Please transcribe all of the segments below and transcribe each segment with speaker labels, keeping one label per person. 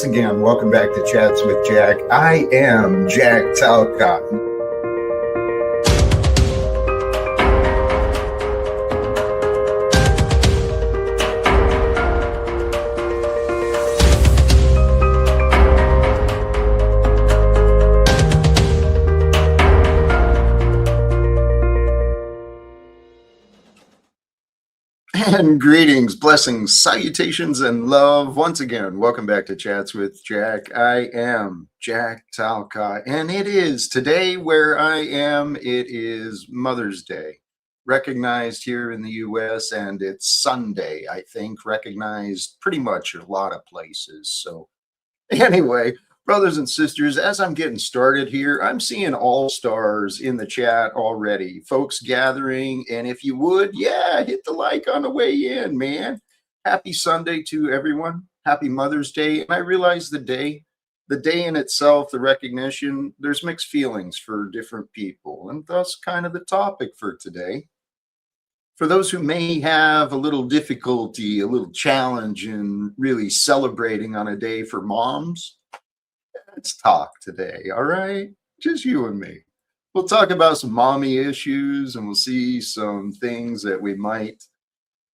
Speaker 1: again, welcome back to Chats with Jack. I am Jack Talcott. And greetings, blessings, salutations, and love. Once again, welcome back to Chats with Jack. I am Jack Talcott, and it is today where I am. It is Mother's Day, recognized here in the U.S., and it's Sunday, I think, recognized pretty much in a lot of places. So anyway, brothers and sisters, as I'm getting started here, I'm seeing all stars in the chat already, folks gathering. And if you would, yeah, hit the like on the way in, man. Happy Sunday to everyone. Happy Mother's Day. And I realize the day in itself, the recognition, there's mixed feelings for different people. And thus kind of the topic for today. For those who may have a little difficulty, a little challenge in really celebrating on a day for moms, let's talk today, all right? Just you and me. We'll talk about some mommy issues, and we'll see some things that we might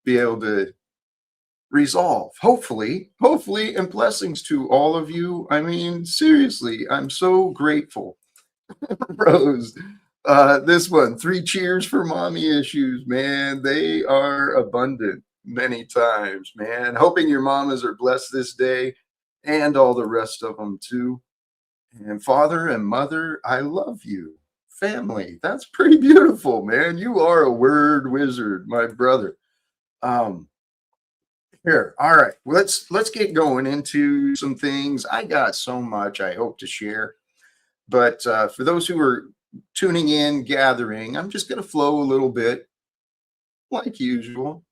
Speaker 1: be able to resolve. Hopefully, and blessings to all of you. I mean, seriously, I'm so grateful. Rose. This one, 3 cheers for mommy issues, man. They are abundant many times, man. Hoping your mamas are blessed this day and all the rest of them too. And father and mother, I love you. Family, that's pretty beautiful, man. You are a word wizard, my brother. Here, all right. Let's get going into some things. I got so much I hope to share. But for those who are tuning in, gathering, I'm just going to flow a little bit like usual,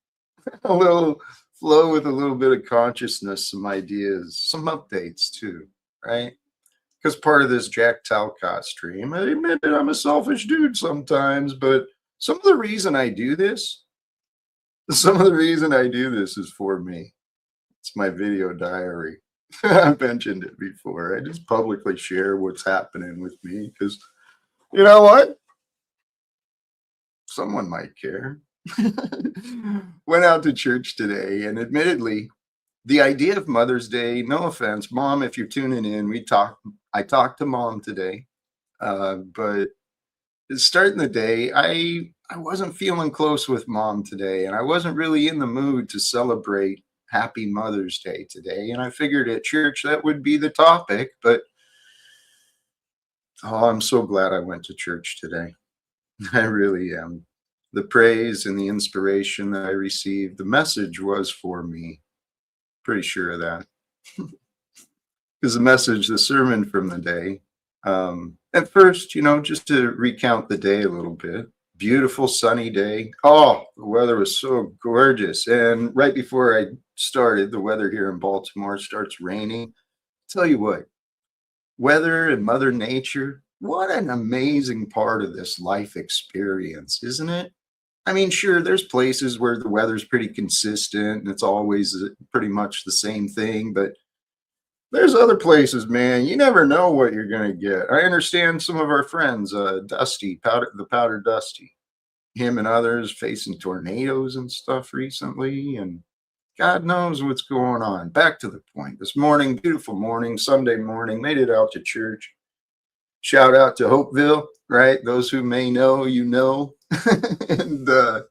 Speaker 1: a little flow with a little bit of consciousness, some ideas, some updates too, right? Because part of this Jack Talcott stream, I admit that I'm a selfish dude sometimes, but some of the reason I do this is for me. It's my video diary. I've mentioned it before. I just publicly share what's happening with me because you know what? Someone might care. Went out to church today, and admittedly, the idea of Mother's Day, no offense, Mom, if you're tuning in, I talked to Mom today, but starting the day, I wasn't feeling close with Mom today, and I wasn't really in the mood to celebrate Happy Mother's Day today, and I figured at church that would be the topic, but oh, I'm so glad I went to church today. I really am. The praise and the inspiration that I received, the message was for me. Pretty sure of that. Because the sermon from the day, at first, just to recount the day a little bit, beautiful sunny day. Oh, the weather was so gorgeous. And right before I started, the weather here in Baltimore starts raining. Tell you what, weather and Mother Nature, what an amazing part of this life experience, isn't it? I mean, sure, there's places where the weather's pretty consistent and it's always pretty much the same thing, but there's other places, man, you never know what you're going to get. I understand some of our friends, Dusty, the Powder Dusty, him and others facing tornadoes and stuff recently, and God knows what's going on. Back to the point. This morning, beautiful morning, Sunday morning, made it out to church. Shout out to Hopeville, right? Those who may know, you know. And the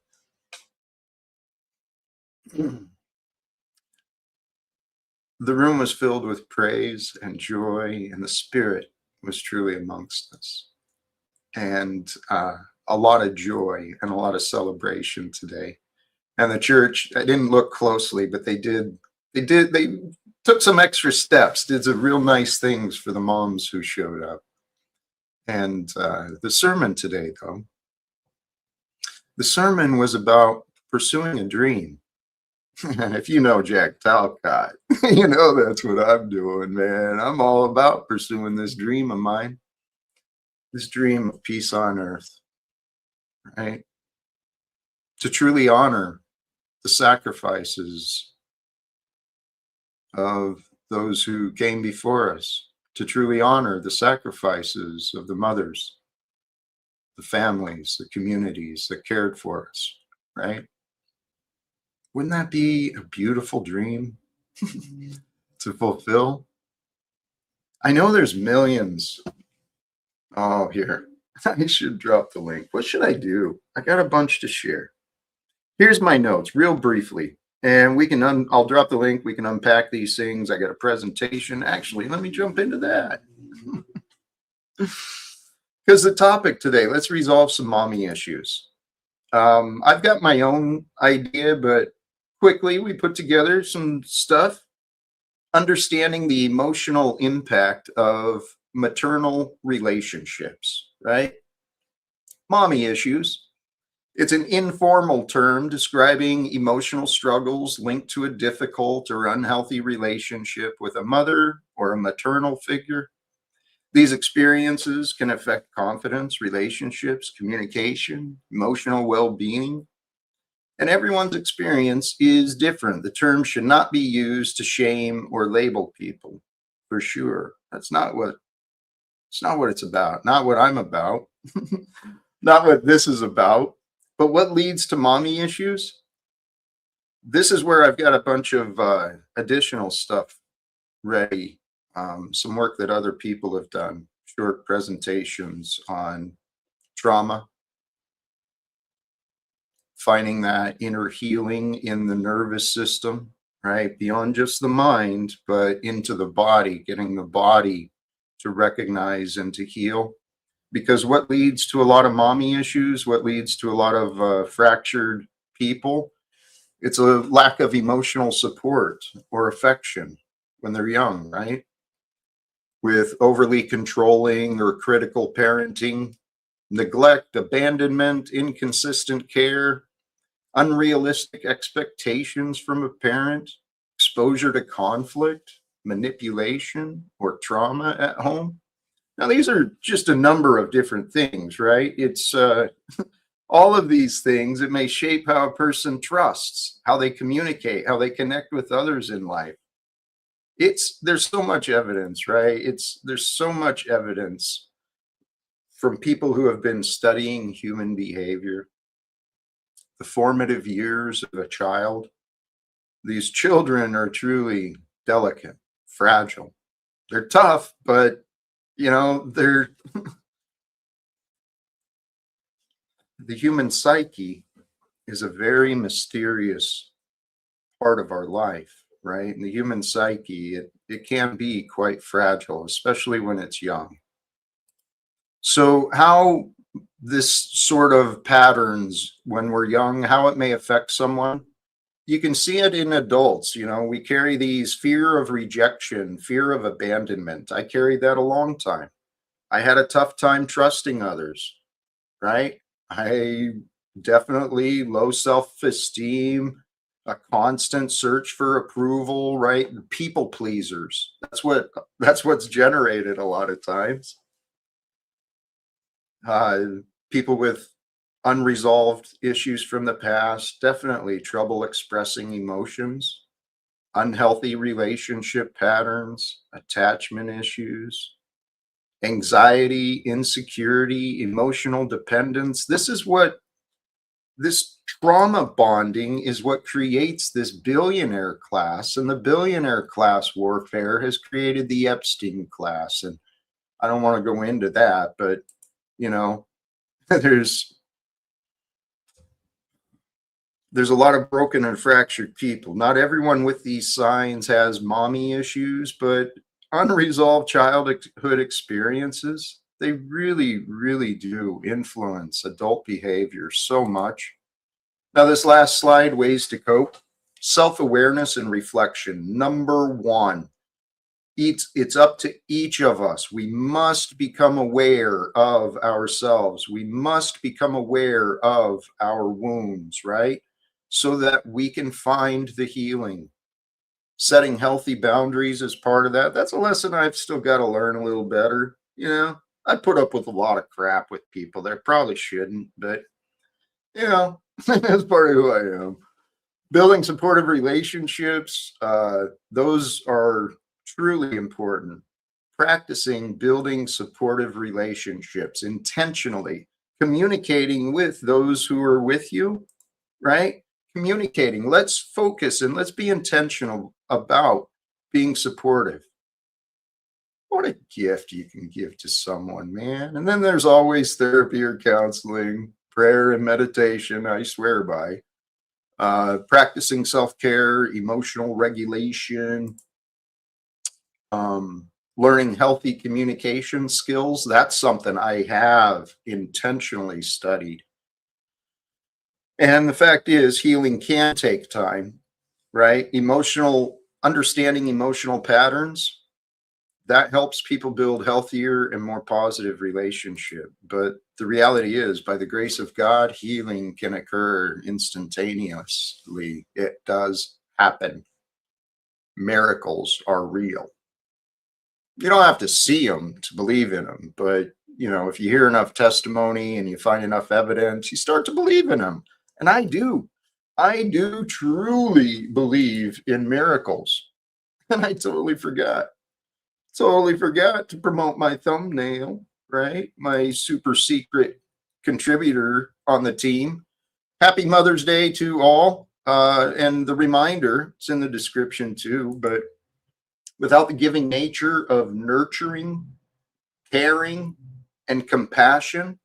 Speaker 1: room was filled with praise and joy, and the Spirit was truly amongst us. And a lot of joy and a lot of celebration today. And the church, I didn't look closely, but they took some extra steps, did some real nice things for the moms who showed up. And the sermon today, though, the sermon was about pursuing a dream. And if you know Jack Talcott, you know that's what I'm doing, man. I'm all about pursuing this dream of mine, this dream of peace on earth, right? To truly honor the sacrifices of those who came before us, to truly honor the sacrifices of the mothers, the families, the communities that cared for us, right? Wouldn't that be a beautiful dream to fulfill? I know there's millions. Oh, here. I should drop the link. What should I do? I got a bunch to share. Here's my notes, real briefly. And we can I'll drop the link. We can unpack these things. I got a presentation. Actually, let me jump into that. Because the topic today, let's resolve some mommy issues. I've got my own idea, but quickly we put together some stuff, understanding the emotional impact of maternal relationships, right? Mommy issues. It's an informal term describing emotional struggles linked to a difficult or unhealthy relationship with a mother or a maternal figure. These experiences can affect confidence, relationships, communication, emotional well being, and everyone's experience is different. The term should not be used to shame or label people, for sure. That's not what it's about, not what I'm about, not what this is about. But what leads to mommy issues? This is where I've got a bunch of additional stuff ready. Some work that other people have done, short presentations on trauma, finding that inner healing in the nervous system, right? Beyond just the mind, but into the body, getting the body to recognize and to heal. Because what leads to a lot of mommy issues, what leads to a lot of fractured people, it's a lack of emotional support or affection when they're young, right? With overly controlling or critical parenting, neglect, abandonment, inconsistent care, unrealistic expectations from a parent, exposure to conflict, manipulation, or trauma at home. Now, these are just a number of different things, right? It's all of these things. It may shape how a person trusts, how they communicate, how they connect with others in life. There's so much evidence, right? There's so much evidence from people who have been studying human behavior, the formative years of a child. These children are truly delicate, fragile. They're tough, but they're the human psyche is a very mysterious part of our life, right? And the human psyche, it can be quite fragile, especially when it's young. So how this sort of patterns when we're young, how it may affect someone, you can see it in adults. We carry these fear of rejection, fear of abandonment. I carried that a long time. I had a tough time trusting others, right? I definitely low self-esteem, a constant search for approval, right? People pleasers. That's what's generated a lot of times. Uh, People with unresolved issues from the past, definitely trouble expressing emotions, unhealthy relationship patterns, attachment issues, anxiety, insecurity, emotional dependence. This trauma bonding is what creates this billionaire class, and the billionaire class warfare has created the Epstein class. And I don't want to go into that, but there's a lot of broken and fractured people. Not everyone with these signs has mommy issues, but unresolved childhood experiences, they really, really do influence adult behavior so much. Now, this last slide, ways to cope. Self-awareness and reflection. Number one, it's up to each of us. We must become aware of ourselves. We must become aware of our wounds, right? So that we can find the healing. Setting healthy boundaries is part of that. That's a lesson I've still got to learn a little better. I put up with a lot of crap with people that probably shouldn't, but that's part of who I am. Building supportive relationships, those are truly important. Practicing building supportive relationships intentionally, communicating with those who are with you, right? Communicating. Let's focus and let's be intentional about being supportive. What a gift you can give to someone, man. And then there's always therapy or counseling, prayer and meditation, I swear by. Practicing self care, emotional regulation, learning healthy communication skills. That's something I have intentionally studied. And the fact is, healing can take time, right? Understanding emotional patterns, that helps people build healthier and more positive relationship. But the reality is, by the grace of God, healing can occur instantaneously. It does happen. Miracles are real. You don't have to see them to believe in them, but if you hear enough testimony and you find enough evidence, you start to believe in them. And I do truly believe in miracles. And I totally forgot to promote my thumbnail, right? My super secret contributor on the team. Happy Mother's Day to all. And the reminder, it's in the description too, but without the giving nature of nurturing, caring, and compassion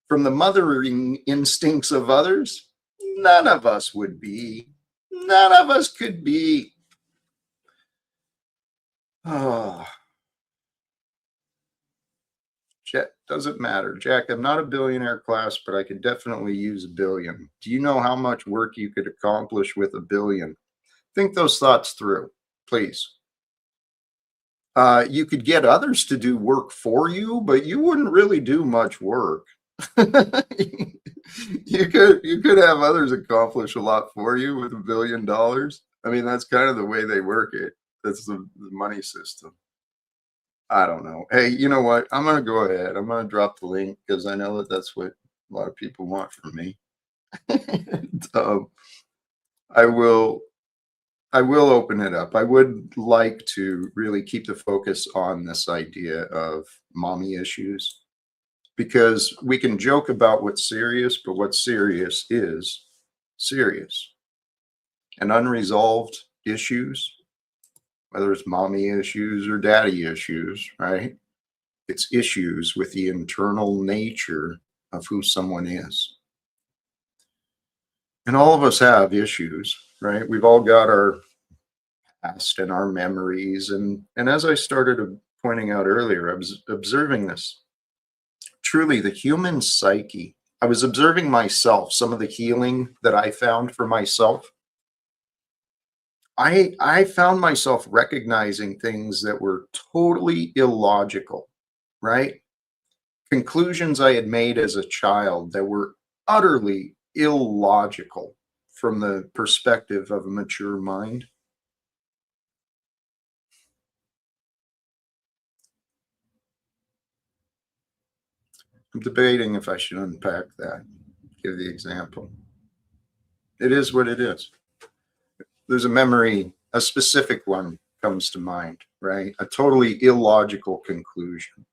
Speaker 1: from the mothering instincts of others, none of us would be. None of us could be. Oh, Jack, doesn't matter. Jack, I'm not a billionaire class, but I could definitely use a billion. Do you know how much work you could accomplish with a billion? Think those thoughts through, please. You could get others to do work for you, but you wouldn't really do much work. You could have others accomplish a lot for you with $1 billion. I mean, that's kind of the way they work it. That's the money system. I don't know. Hey, you know what? I'm gonna go ahead. I'm gonna drop the link because I know that that's what a lot of people want from me. And, I will. I will open it up. I would like to really keep the focus on this idea of mommy issues because we can joke about what's serious, but what's serious is serious. And unresolved issues, whether it's mommy issues or daddy issues, right? It's issues with the internal nature of who someone is. And all of us have issues, right? We've all got our past and our memories. And as I started pointing out earlier, I was observing this. Truly, the human psyche. I was observing myself, some of the healing that I found for myself. I found myself recognizing things that were totally illogical, right? Conclusions I had made as a child that were utterly illogical from the perspective of a mature mind. I'm debating if I should unpack that, give the example. It is what it is. There's a memory, a specific one comes to mind, right? A totally illogical conclusion,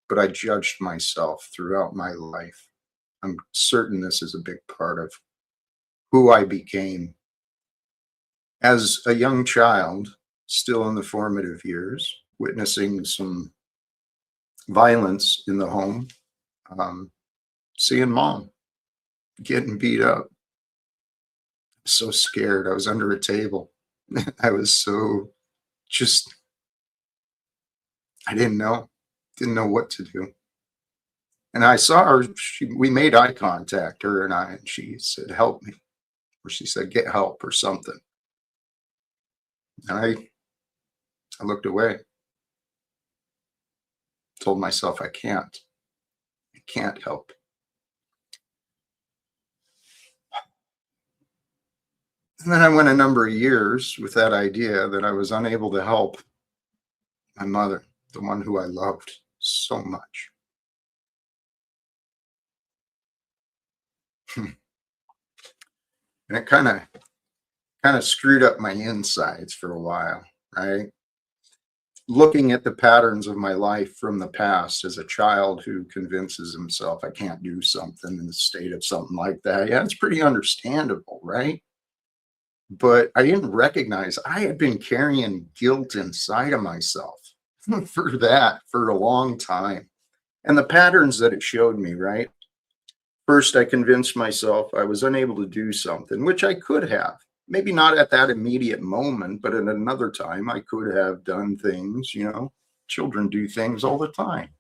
Speaker 1: but I judged myself throughout my life. I'm certain this is a big part of who I became. As a young child, still in the formative years, witnessing some violence in the home, um, seeing mom getting beat up. So scared. I was under a table. I was so just, I didn't know what to do. And I saw her, we made eye contact, her and I, and she said, help me. Or she said, get help or something. And I looked away, told myself, I can't help. And then I went a number of years with that idea that I was unable to help my mother, the one who I loved so much. And it kind of screwed up my insides for a while, right? looking at the patterns of my life from the past as a child who convinces himself I can't do something in the state of something like that. Yeah, it's pretty understandable, right? But I didn't recognize I had been carrying guilt inside of myself for that for a long time. And the patterns that it showed me, right? First, I convinced myself I was unable to do something, which I could have. Maybe not at that immediate moment, but at another time, I could have done things, children do things all the time.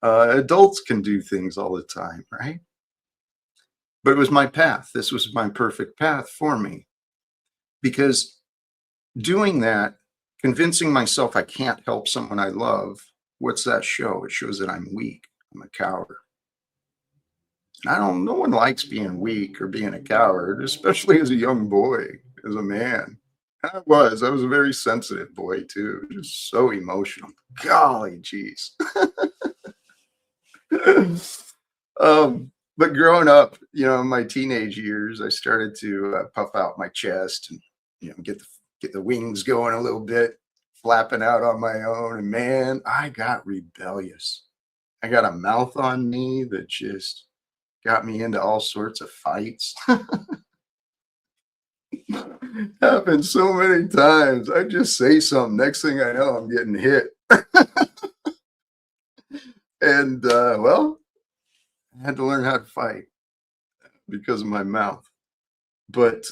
Speaker 1: Adults can do things all the time, right? But it was my path. This was my perfect path for me because doing that, convincing myself I can't help someone I love, what's that show? It shows that I'm weak. I'm a coward. No one likes being weak or being a coward, especially as a young boy, as a man. I was a very sensitive boy too, just so emotional. Golly geez. But growing up, in my teenage years, I started to puff out my chest and, get the wings going a little bit, flapping out on my own. And man, I got rebellious. I got a mouth on me that just got me into all sorts of fights. Happened so many times. I just say something. Next thing I know, I'm getting hit. And well, I had to learn how to fight because of my mouth. But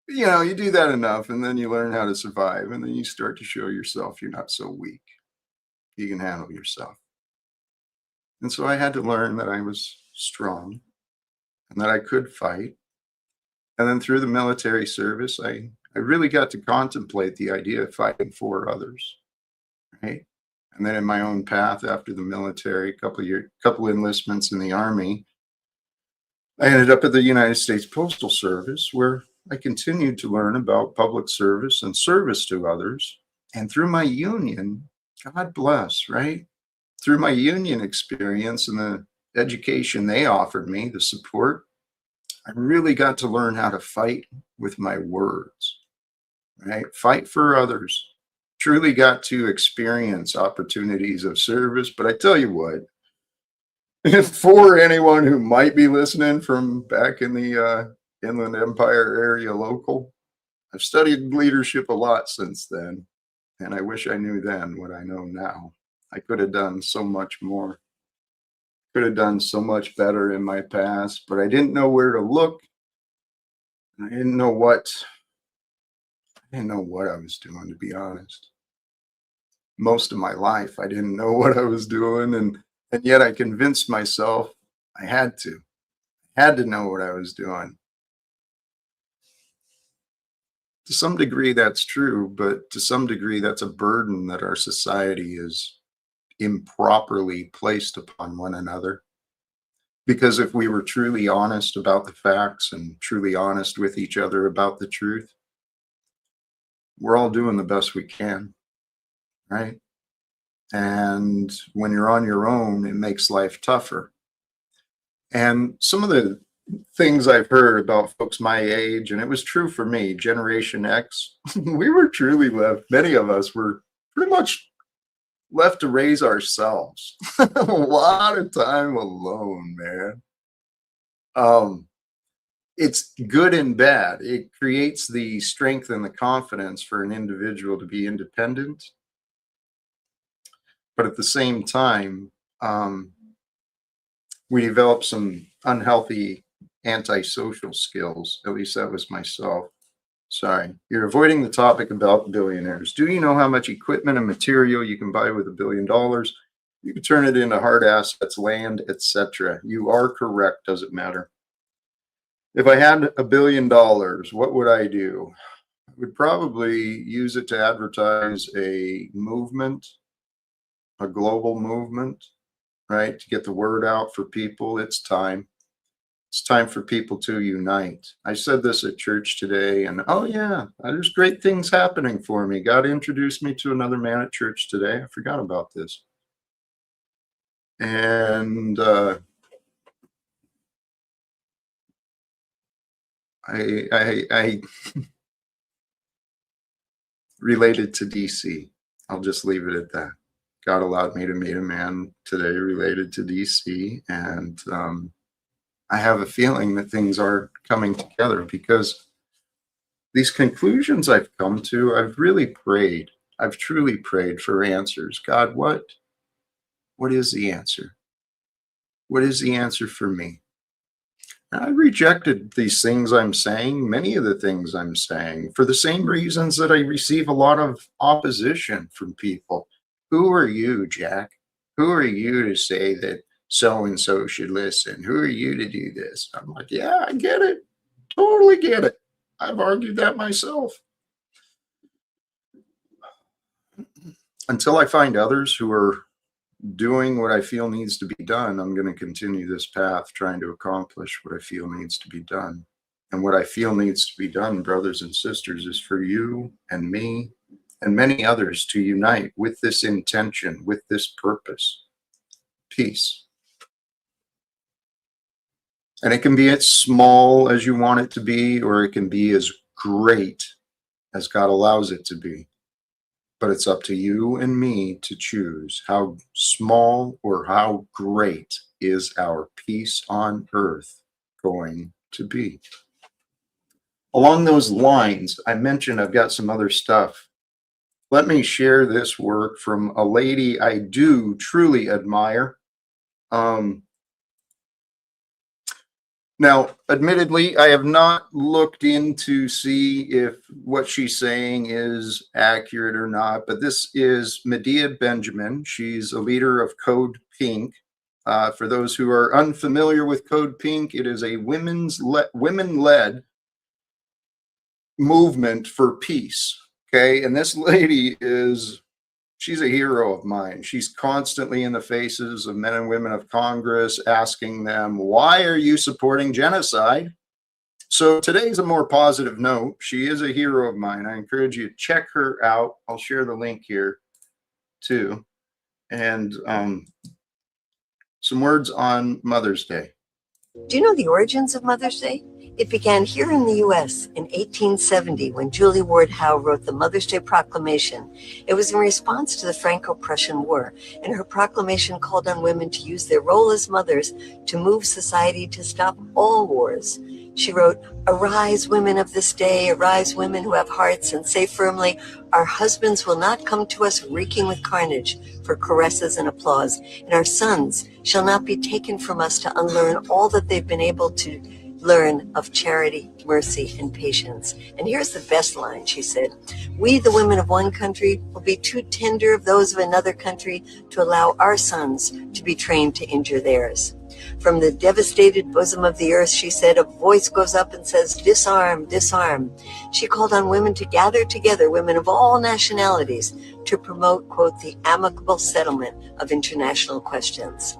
Speaker 1: you do that enough, and then you learn how to survive, and then you start to show yourself you're not so weak. You can handle yourself. And so I had to learn that I was strong and that I could fight. And then through the military service, I really got to contemplate the idea of fighting for others, right? And then in my own path after the military, couple enlistments in the army, I ended up at the United States Postal Service, where I continued to learn about public service and service to others. And through my union, God bless, right? Through my union experience and the education they offered me, the support, I really got to learn how to fight with my words, right? Fight for others. Truly got to experience opportunities of service. But I tell you what, for anyone who might be listening from back in the Inland Empire area local, I've studied leadership a lot since then. And I wish I knew then what I know now. I could have done so much more, could have done so much better in my past, but I didn't know where to look. I didn't know what I was doing, to be honest. Most of my life, I didn't know what I was doing, and yet I convinced myself I had to know what I was doing. To some degree, that's true, but to some degree, that's a burden that our society is improperly placed upon one another. Because if we were truly honest about the facts and truly honest with each other about the truth, we're all doing the best we can, right? And when you're on your own, it makes life tougher. And some of the things I've heard about folks my age, and it was true for me, Generation X, we were truly left, many of us were pretty much left to raise ourselves. A lot of time alone, man. Um, it's good and bad. It creates the strength and the confidence for an individual to be independent. But at the same time, we develop some unhealthy antisocial skills. At least that was myself. Sorry. You're avoiding the topic about billionaires. Do you know how much equipment and material you can buy with $1 billion? You can turn it into hard assets, land, etc. You are correct. Does it matter? If I had $1 billion, what would I do? I would probably use it to advertise a movement, a global movement, right? To get the word out for people. It's time. It's time for people to unite. I said this at church today, and oh, yeah, there's great things happening for me. God introduced me to another man at church today. I forgot about this. And I related to DC. I'll just leave it at that. God allowed me to meet a man today related to DC, and I have a feeling that things are coming together because these conclusions I've come to, I've really prayed. I've truly prayed for answers. God, what is the answer? What is the answer for me? And I rejected these things I'm saying, many of the things I'm saying, for the same reasons that I receive a lot of opposition from people. Who are you, Jack? Who are you to say that so-and-so should listen? Who are you to do this? I'm like, yeah, I get it. Totally get it. I've argued that myself. Until I find others who are doing what I feel needs to be done, I'm going to continue this path trying to accomplish what I feel needs to be done. And what I feel needs to be done, brothers and sisters, is for you and me and many others to unite with this intention, with this purpose, peace. And it can be as small as you want it to be, or it can be as great as God allows it to be. But it's up to you and me to choose how small or how great is our peace on earth going to be. Along those lines, I mentioned I've got some other stuff. Let me share this work from a lady I do truly admire. Now, admittedly, I have not looked in to see if what she's saying is accurate or not, but this is Medea Benjamin. She's a leader of Code Pink. For those who are unfamiliar with Code Pink, it is a women-led movement for peace. Okay, and this lady she's a hero of mine. She's constantly in the faces of men and women of Congress asking them, why are you supporting genocide? So today's a more positive note. She is a hero of mine. I encourage you to check her out. I'll share the link here too. And some words on Mother's Day.
Speaker 2: Do you know the origins of Mother's Day? It began here in the U.S. in 1870 when Julie Ward Howe wrote the Mother's Day Proclamation. It was in response to the Franco-Prussian War, and her proclamation called on women to use their role as mothers to move society to stop all wars. She wrote, "Arise, women of this day, arise, women who have hearts, and say firmly, our husbands will not come to us reeking with carnage for caresses and applause, and our sons shall not be taken from us to unlearn all that they've been able to learn of charity, mercy, and patience." And here's the best line, she said, "We, the women of one country, will be too tender of those of another country to allow our sons to be trained to injure theirs." From the devastated bosom of the earth, she said, a voice goes up and says, "Disarm, disarm." She called on women to gather together, women of all nationalities, to promote, quote, the amicable settlement of international questions.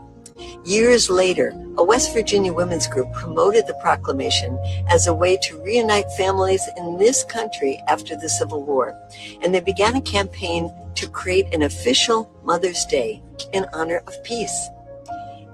Speaker 2: Years later, a West Virginia women's group promoted the proclamation as a way to reunite families in this country after the Civil War, and they began a campaign to create an official Mother's Day in honor of peace.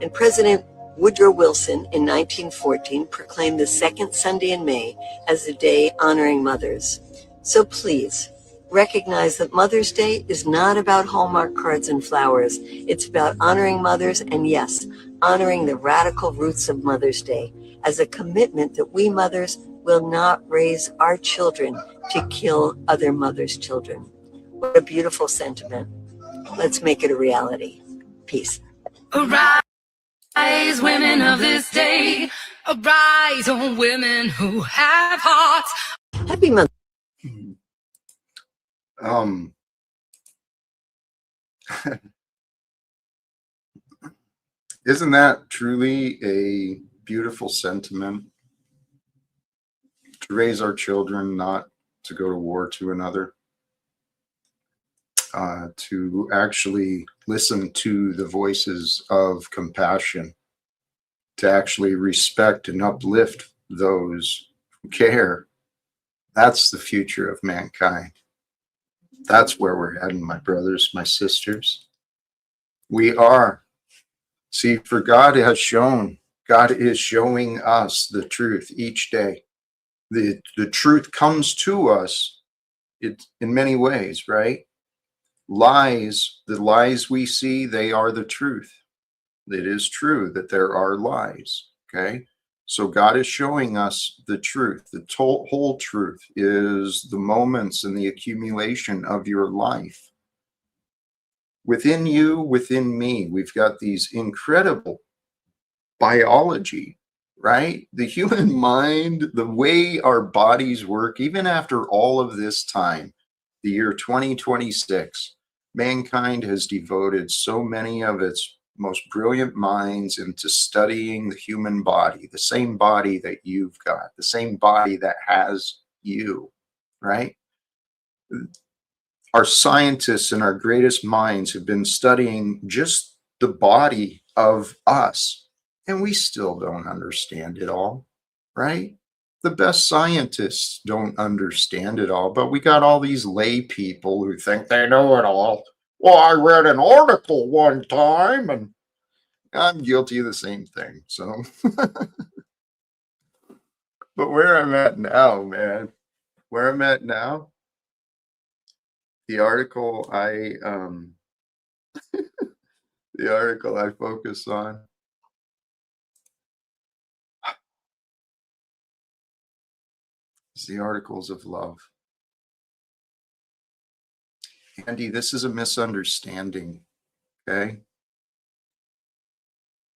Speaker 2: And President Woodrow Wilson in 1914 proclaimed the second Sunday in May as a day honoring mothers. So please, recognize that Mother's Day is not about Hallmark cards and flowers. It's about honoring mothers, and yes, honoring the radical roots of Mother's Day as a commitment that we mothers will not raise our children to kill other mothers' children. What a beautiful sentiment. Let's make it a reality. Peace.
Speaker 3: Arise, women of this day. Arise, oh women who have hearts.
Speaker 2: Happy Mother's
Speaker 1: Isn't that truly a beautiful sentiment? To raise our children not to go to war to another, to actually listen to the voices of compassion, to actually respect and uplift those who care. That's the future of mankind. That's where we're heading, my brothers, my sisters. We are. See, for God is showing us the truth each day. The truth comes to us It in many ways, right? Lies, the lies we see, they are the truth. It is true that there are lies. Okay. So God is showing us the truth. The whole truth is the moments and the accumulation of your life. Within you, within me, we've got these incredible biology, right? The human mind, the way our bodies work, even after all of this time, the year 2026, mankind has devoted so many of its most brilliant minds into studying the human body, the same body that you've got, the same body that has you, right? Our scientists and our greatest minds have been studying just the body of us, and we still don't understand it all, right? The best scientists don't understand it all, but we got all these lay people who think they know it all. Well, I read an article one time, and I'm guilty of the same thing. So, but where I'm at now, man, where I'm at now, the article I the article I focus on is the articles of love. Andy, this is a misunderstanding, okay?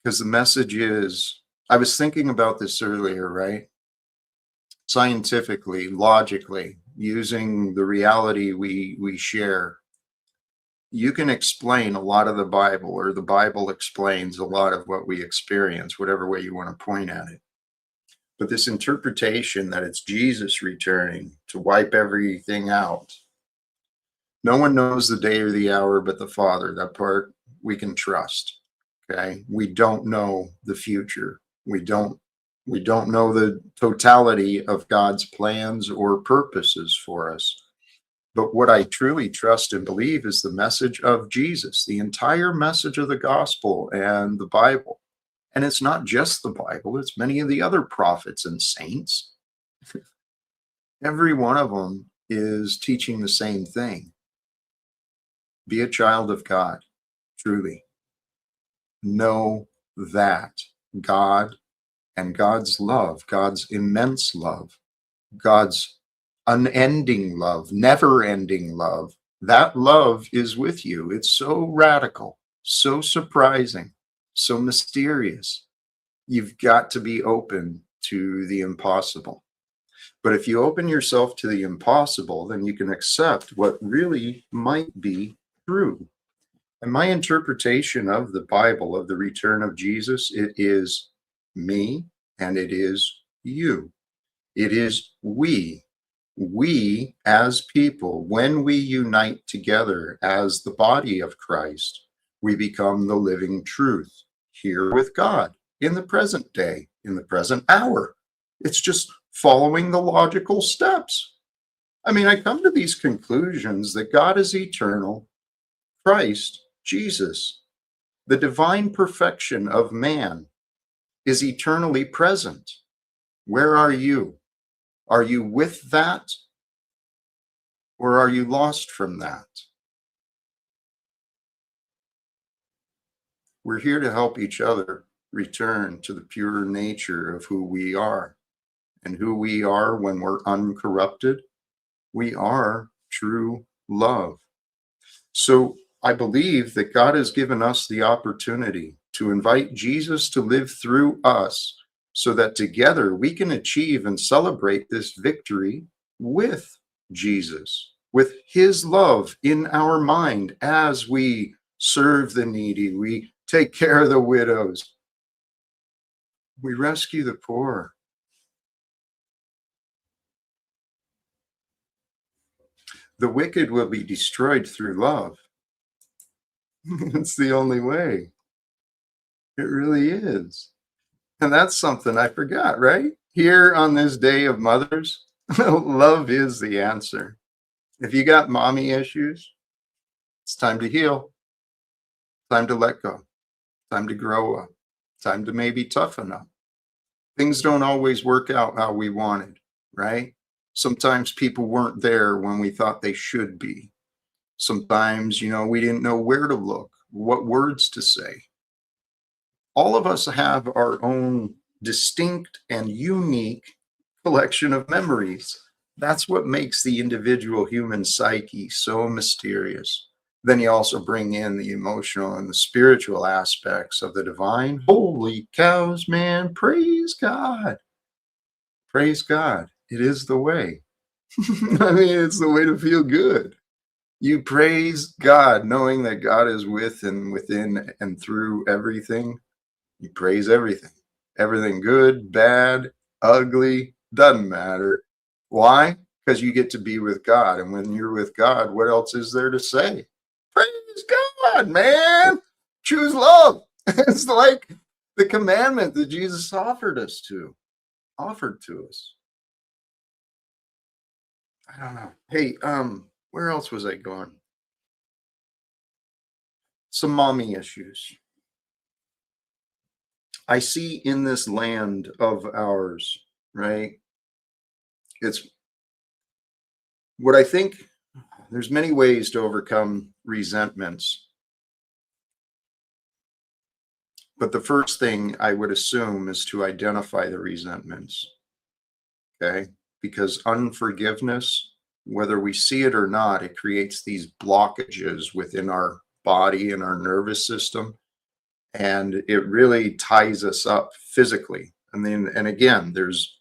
Speaker 1: Because the message is, I was thinking about this earlier, right? Scientifically, logically, using the reality we share, you can explain a lot of the Bible, or the Bible explains a lot of what we experience, whatever way you want to point at it. But this interpretation that it's Jesus returning to wipe everything out, no one knows the day or the hour but the Father. That part we can trust. Okay. We don't know the future. We don't know the totality of God's plans or purposes for us. But what I truly trust and believe is the message of Jesus, the entire message of the gospel and the Bible. And it's not just the Bible, it's many of the other prophets and saints. Every one of them is teaching the same thing. Be a child of God, truly. Know that God and God's love, God's immense love, God's unending love, never-ending love, that love is with you. It's so radical, so surprising, so mysterious. You've got to be open to the impossible. But if you open yourself to the impossible, then you can accept what really might be true. And my interpretation of the Bible, of the return of Jesus, it is me and it is you. It is we. We as people, when we unite together as the body of Christ, we become the living truth here with God in the present day, in the present hour. It's just following the logical steps. I mean, I come to these conclusions that God is eternal, Christ, Jesus, the divine perfection of man, is eternally present. Where are you? Are you with that? Or are you lost from that? We're here to help each other return to the pure nature of who we are. And who we are when we're uncorrupted, we are true love. So I believe that God has given us the opportunity to invite Jesus to live through us so that together we can achieve and celebrate this victory with Jesus, with his love in our mind as we serve the needy, we take care of the widows, we rescue the poor. The wicked will be destroyed through love. It's the only way. It really is. And that's something I forgot, right? Here on this day of mothers, love is the answer. If you got mommy issues, it's time to heal. Time to let go. Time to grow up. Time to maybe toughen up. Things don't always work out how we wanted, right? Sometimes people weren't there when we thought they should be. Sometimes, we didn't know where to look, what words to say. All of us have our own distinct and unique collection of memories. That's what makes the individual human psyche so mysterious. Then you also bring in the emotional and the spiritual aspects of the divine. Holy cows, man. Praise God. Praise God. It is the way. I mean, it's the way to feel good. You praise God, knowing that God is with and within and through everything. You praise everything. Everything good, bad, ugly, doesn't matter. Why? Because you get to be with God. And when you're with God, what else is there to say? Praise God, man. Choose love. It's like the commandment that Jesus offered to us. I don't know. Hey, where else was I going? Some mommy issues. I see in this land of ours, right? It's what I think. There's many ways to overcome resentments. But the first thing I would assume is to identify the resentments. Okay? Because unforgiveness, whether we see it or not, it creates these blockages within our body and our nervous system. And it really ties us up physically. And again, there's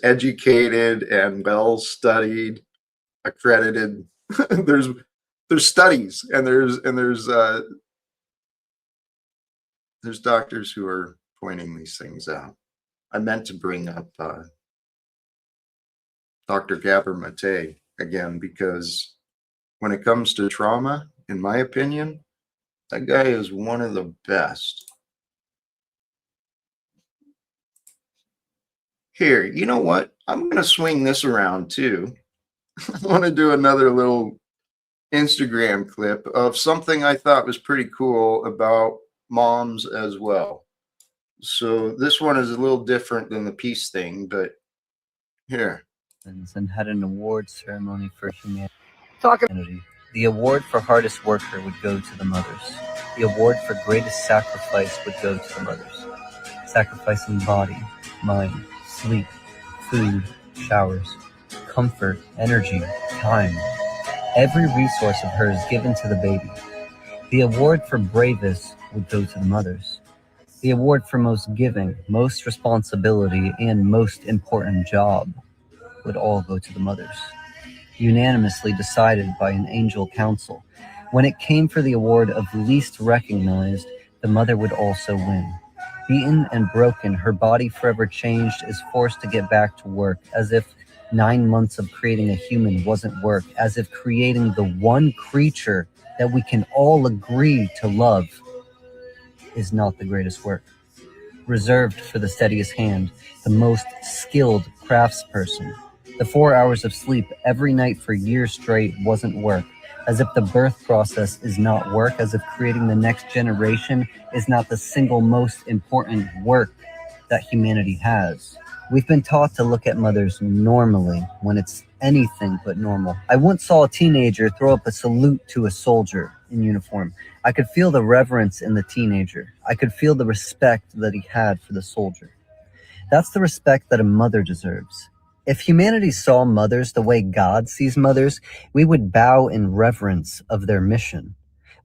Speaker 1: educated and well-studied, accredited, there's studies, and there's doctors who are pointing these things out. I meant to bring up Dr. Gabor Mate again, because when it comes to trauma, in my opinion, that guy is one of the best. Here, you know what? I'm going to swing this around too. I want to do another little Instagram clip of something I thought was pretty cool about moms as well. So this one is a little different than the peace thing, but here.
Speaker 4: And had an award ceremony for humanity. The award for hardest worker would go to the mothers. The award for greatest sacrifice would go to the mothers. Sacrificing body, mind, sleep, food, showers, comfort, energy, time. Every resource of hers given to the baby. The award for bravest would go to the mothers. The award for most giving, most responsibility, and most important job would all go to the mothers. Unanimously decided by an angel council. When it came for the award of least recognized, the mother would also win. Beaten and broken, her body forever changed, is forced to get back to work, as if 9 months of creating a human wasn't work, as if creating the one creature that we can all agree to love is not the greatest work. Reserved for the steadiest hand, the most skilled craftsperson. The 4 hours of sleep every night for years straight wasn't work, as if the birth process is not work, as if creating the next generation is not the single most important work that humanity has. We've been taught to look at mothers normally when it's anything but normal. I once saw a teenager throw up a salute to a soldier in uniform. I could feel the reverence in the teenager. I could feel the respect that he had for the soldier. That's the respect that a mother deserves. If humanity saw mothers the way God sees mothers, we would bow in reverence of their mission.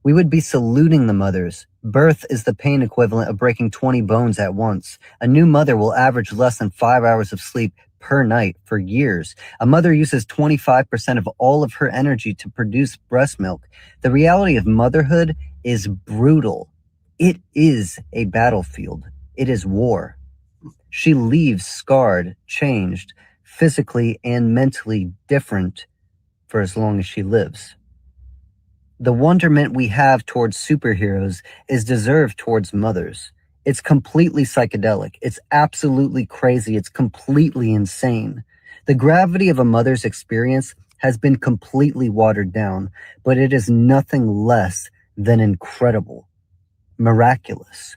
Speaker 4: We would be saluting the mothers. Birth is the pain equivalent of breaking 20 bones at once. A new mother will average less than 5 hours of sleep per night for years. A mother uses 25% of all of her energy to produce breast milk. The reality of motherhood is brutal. It is a battlefield. It is war. She leaves scarred, changed, physically and mentally different for as long as she lives. The wonderment we have towards superheroes is deserved towards mothers. It's completely psychedelic. It's absolutely crazy. It's completely insane. The gravity of a mother's experience has been completely watered down, but it is nothing less than incredible, miraculous,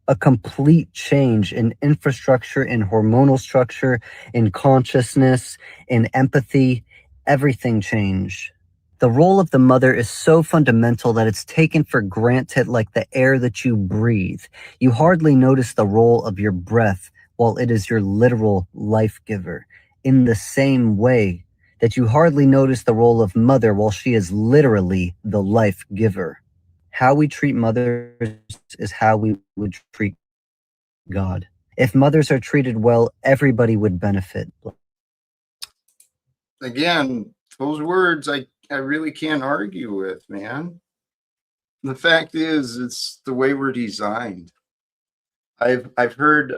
Speaker 4: a complete change in infrastructure, in hormonal structure, in consciousness, in empathy. Everything changed. The role of the mother is so fundamental that it's taken for granted like the air that you breathe. You hardly notice the role of your breath while it is your literal life giver. In the same way that you hardly notice the role of mother while she is literally the life giver. How we treat mothers is how we would treat God. If mothers are treated well, everybody would benefit.
Speaker 1: Again, those words I really can't argue with, man. The fact is, it's the way we're designed. I've heard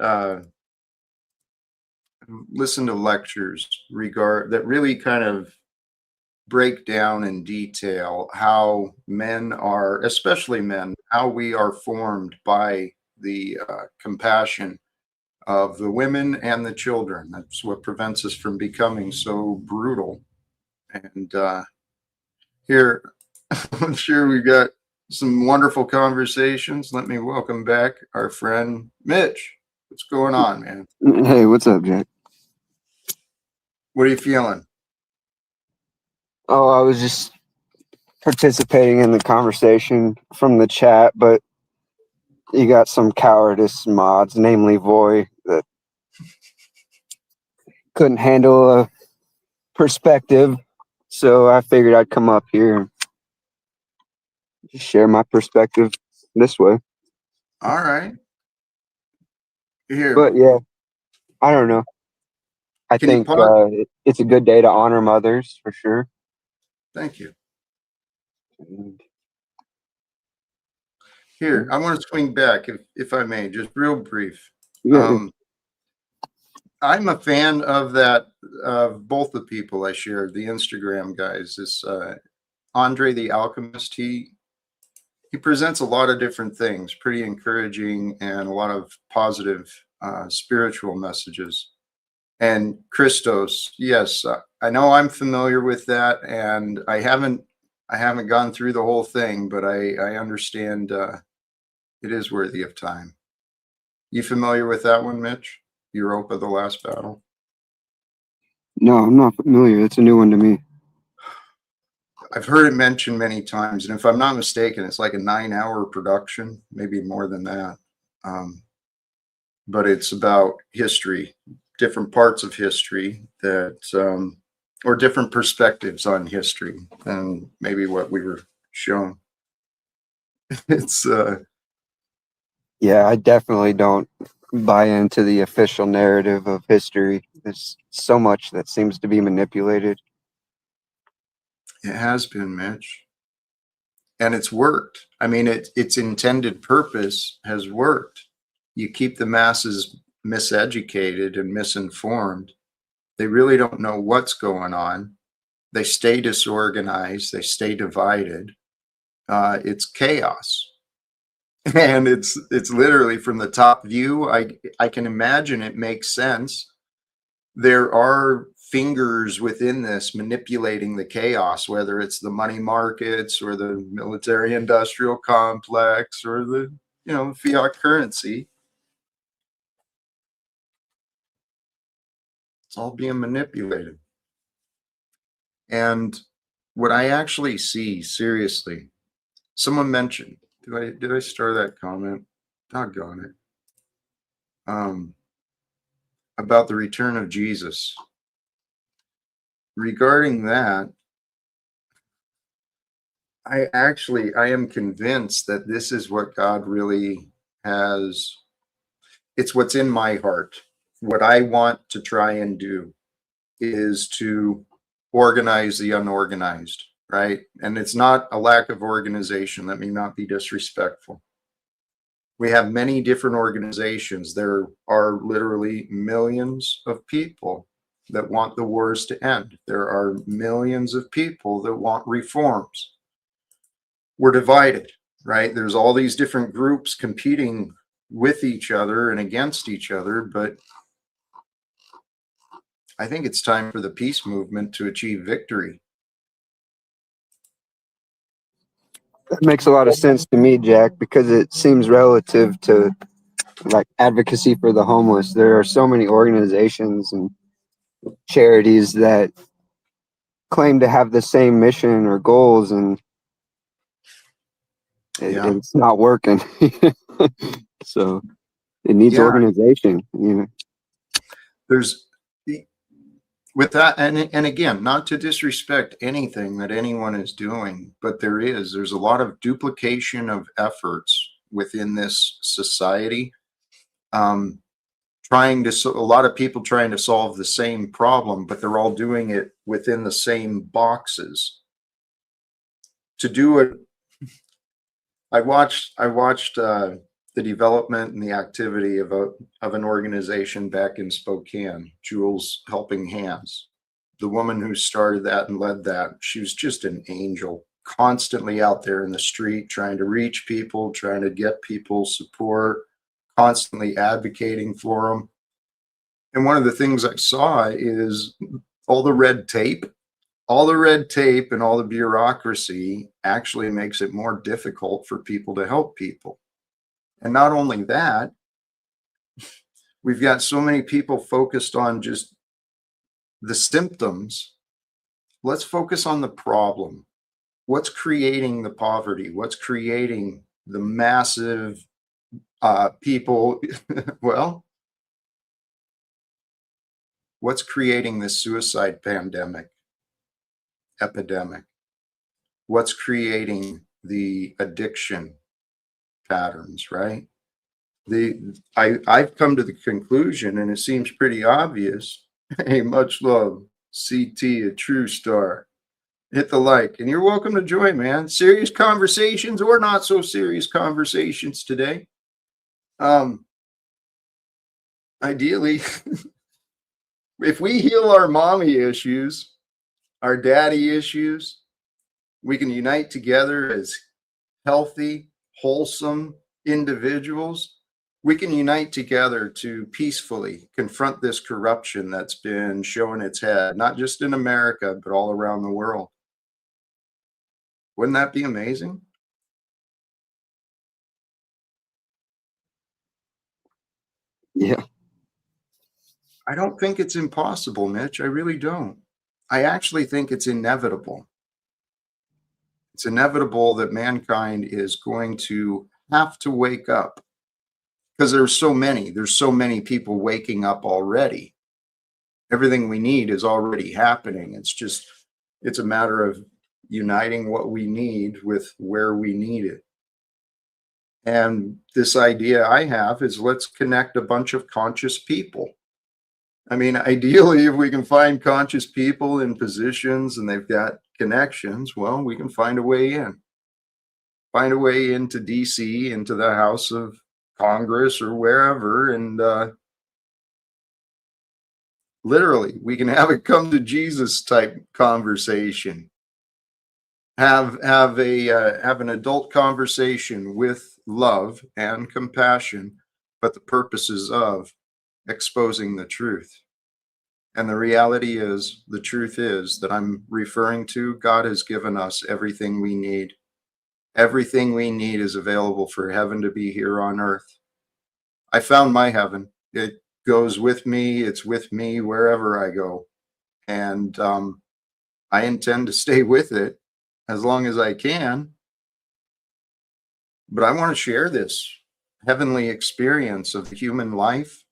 Speaker 1: listen to lectures that really kind of break down in detail how men are, especially men, how we are formed by the compassion of the women and the children. That's what prevents us from becoming so brutal. And here, I'm sure we got some wonderful conversations. Let me welcome back our friend Mitch. What's going on, man?
Speaker 5: Hey, what's up, Jack?
Speaker 1: What are you feeling?
Speaker 5: Oh, I was just participating in the conversation from the chat, but you got some cowardice mods, namely Voy, that couldn't handle a perspective. So I figured I'd come up here and just share my perspective this way.
Speaker 1: All right. Here.
Speaker 5: But yeah, I don't know. I think it's a good day to honor mothers for sure.
Speaker 1: Thank you. Here, I want to swing back, if I may, just real brief.
Speaker 5: Yeah.
Speaker 1: I'm a fan of that, of both the people I shared, the Instagram guys. This Andre the Alchemist, he presents a lot of different things, pretty encouraging and a lot of positive spiritual messages. And Christos, yes, I know I'm familiar with that, and I haven't gone through the whole thing, but I understand it is worthy of time. You familiar with that one, Mitch? Europa, the Last Battle?
Speaker 5: No, I'm not familiar. It's a new one to me.
Speaker 1: I've heard it mentioned many times, and if I'm not mistaken, it's like a 9-hour production, maybe more than that. But it's about history, different parts of history that, or different perspectives on history than maybe what we were shown. It's
Speaker 5: yeah, I definitely don't buy into the official narrative of history. There's so much that seems to be manipulated.
Speaker 1: It has been, Mitch. And it's worked. I mean, its intended purpose has worked. You keep the masses miseducated and misinformed. They really don't know what's going on. They stay disorganized. They stay divided. It's chaos. And it's literally from the top view. I can imagine it makes sense. There are fingers within this manipulating the chaos, whether it's the money markets or the military industrial complex or the fiat currency. It's all being manipulated. And what I actually see, seriously, someone mentioned, did I start that comment? Doggone it. About the return of Jesus. Regarding that, I am convinced that this is what God really has. It's what's in my heart. What I want to try and do is to organize the unorganized, right? And it's not a lack of organization. Let me not be disrespectful. We have many different organizations. There are literally millions of people that want the wars to end. There are millions of people that want reforms. We're divided, right? There's all these different groups competing with each other and against each other, but I think it's time for the peace movement to achieve victory.
Speaker 5: That makes a lot of sense to me, Jack, because it seems relative to like advocacy for the homeless. There are so many organizations and charities that claim to have the same mission or goals, and
Speaker 1: Yeah.
Speaker 5: it's not working. So it needs
Speaker 1: Yeah.
Speaker 5: organization, you know.
Speaker 1: There's with that, and again, not to disrespect anything that anyone is doing, but there's a lot of duplication of efforts within this society. A lot of people trying to solve the same problem, but they're all doing it within the same boxes. To do it, I watched the development and the activity of an organization back in Spokane, Jules Helping Hands. The woman who started that and led that, she was just an angel, constantly out there in the street trying to reach people, trying to get people support, constantly advocating for them. And one of the things I saw is all the red tape. All the red tape and all the bureaucracy actually makes it more difficult for people to help people. And not only that, we've got so many people focused on just the symptoms. Let's focus on the problem. What's creating the poverty? What's creating the massive people? Well, what's creating this suicide epidemic? What's creating the addiction patterns, right? I've come to the conclusion, and it seems pretty obvious. Hey, much love, CT, a true star. Hit the like, and you're welcome to join, man. Serious conversations or not so serious conversations today. Ideally, if we heal our mommy issues, our daddy issues, we can unite together as healthy, wholesome individuals. We can unite together to peacefully confront this corruption that's been showing its head, not just in America, but all around the world. Wouldn't that be amazing?
Speaker 5: Yeah.
Speaker 1: I don't think it's impossible, Mitch. I really don't. I actually think it's inevitable. It's inevitable that mankind is going to have to wake up, because there's so many people waking up already. Everything we need is already happening. It's a matter of uniting what we need with where we need it. And this idea I have is, let's connect a bunch of conscious people. I mean, ideally, if we can find conscious people in positions and they've got connections, well, we can find a way in. Find a way into DC, into the House of Congress or wherever, and literally, we can have a come to Jesus type conversation. Have an adult conversation with love and compassion, but the purposes of exposing the truth. And the reality is, the truth is that I'm referring to, God has given us everything we need. Everything we need is available for heaven to be here on earth. I found my heaven. It goes with me. It's with me wherever I go. And I intend to stay with it as long as I can. But I want to share this heavenly experience of human life,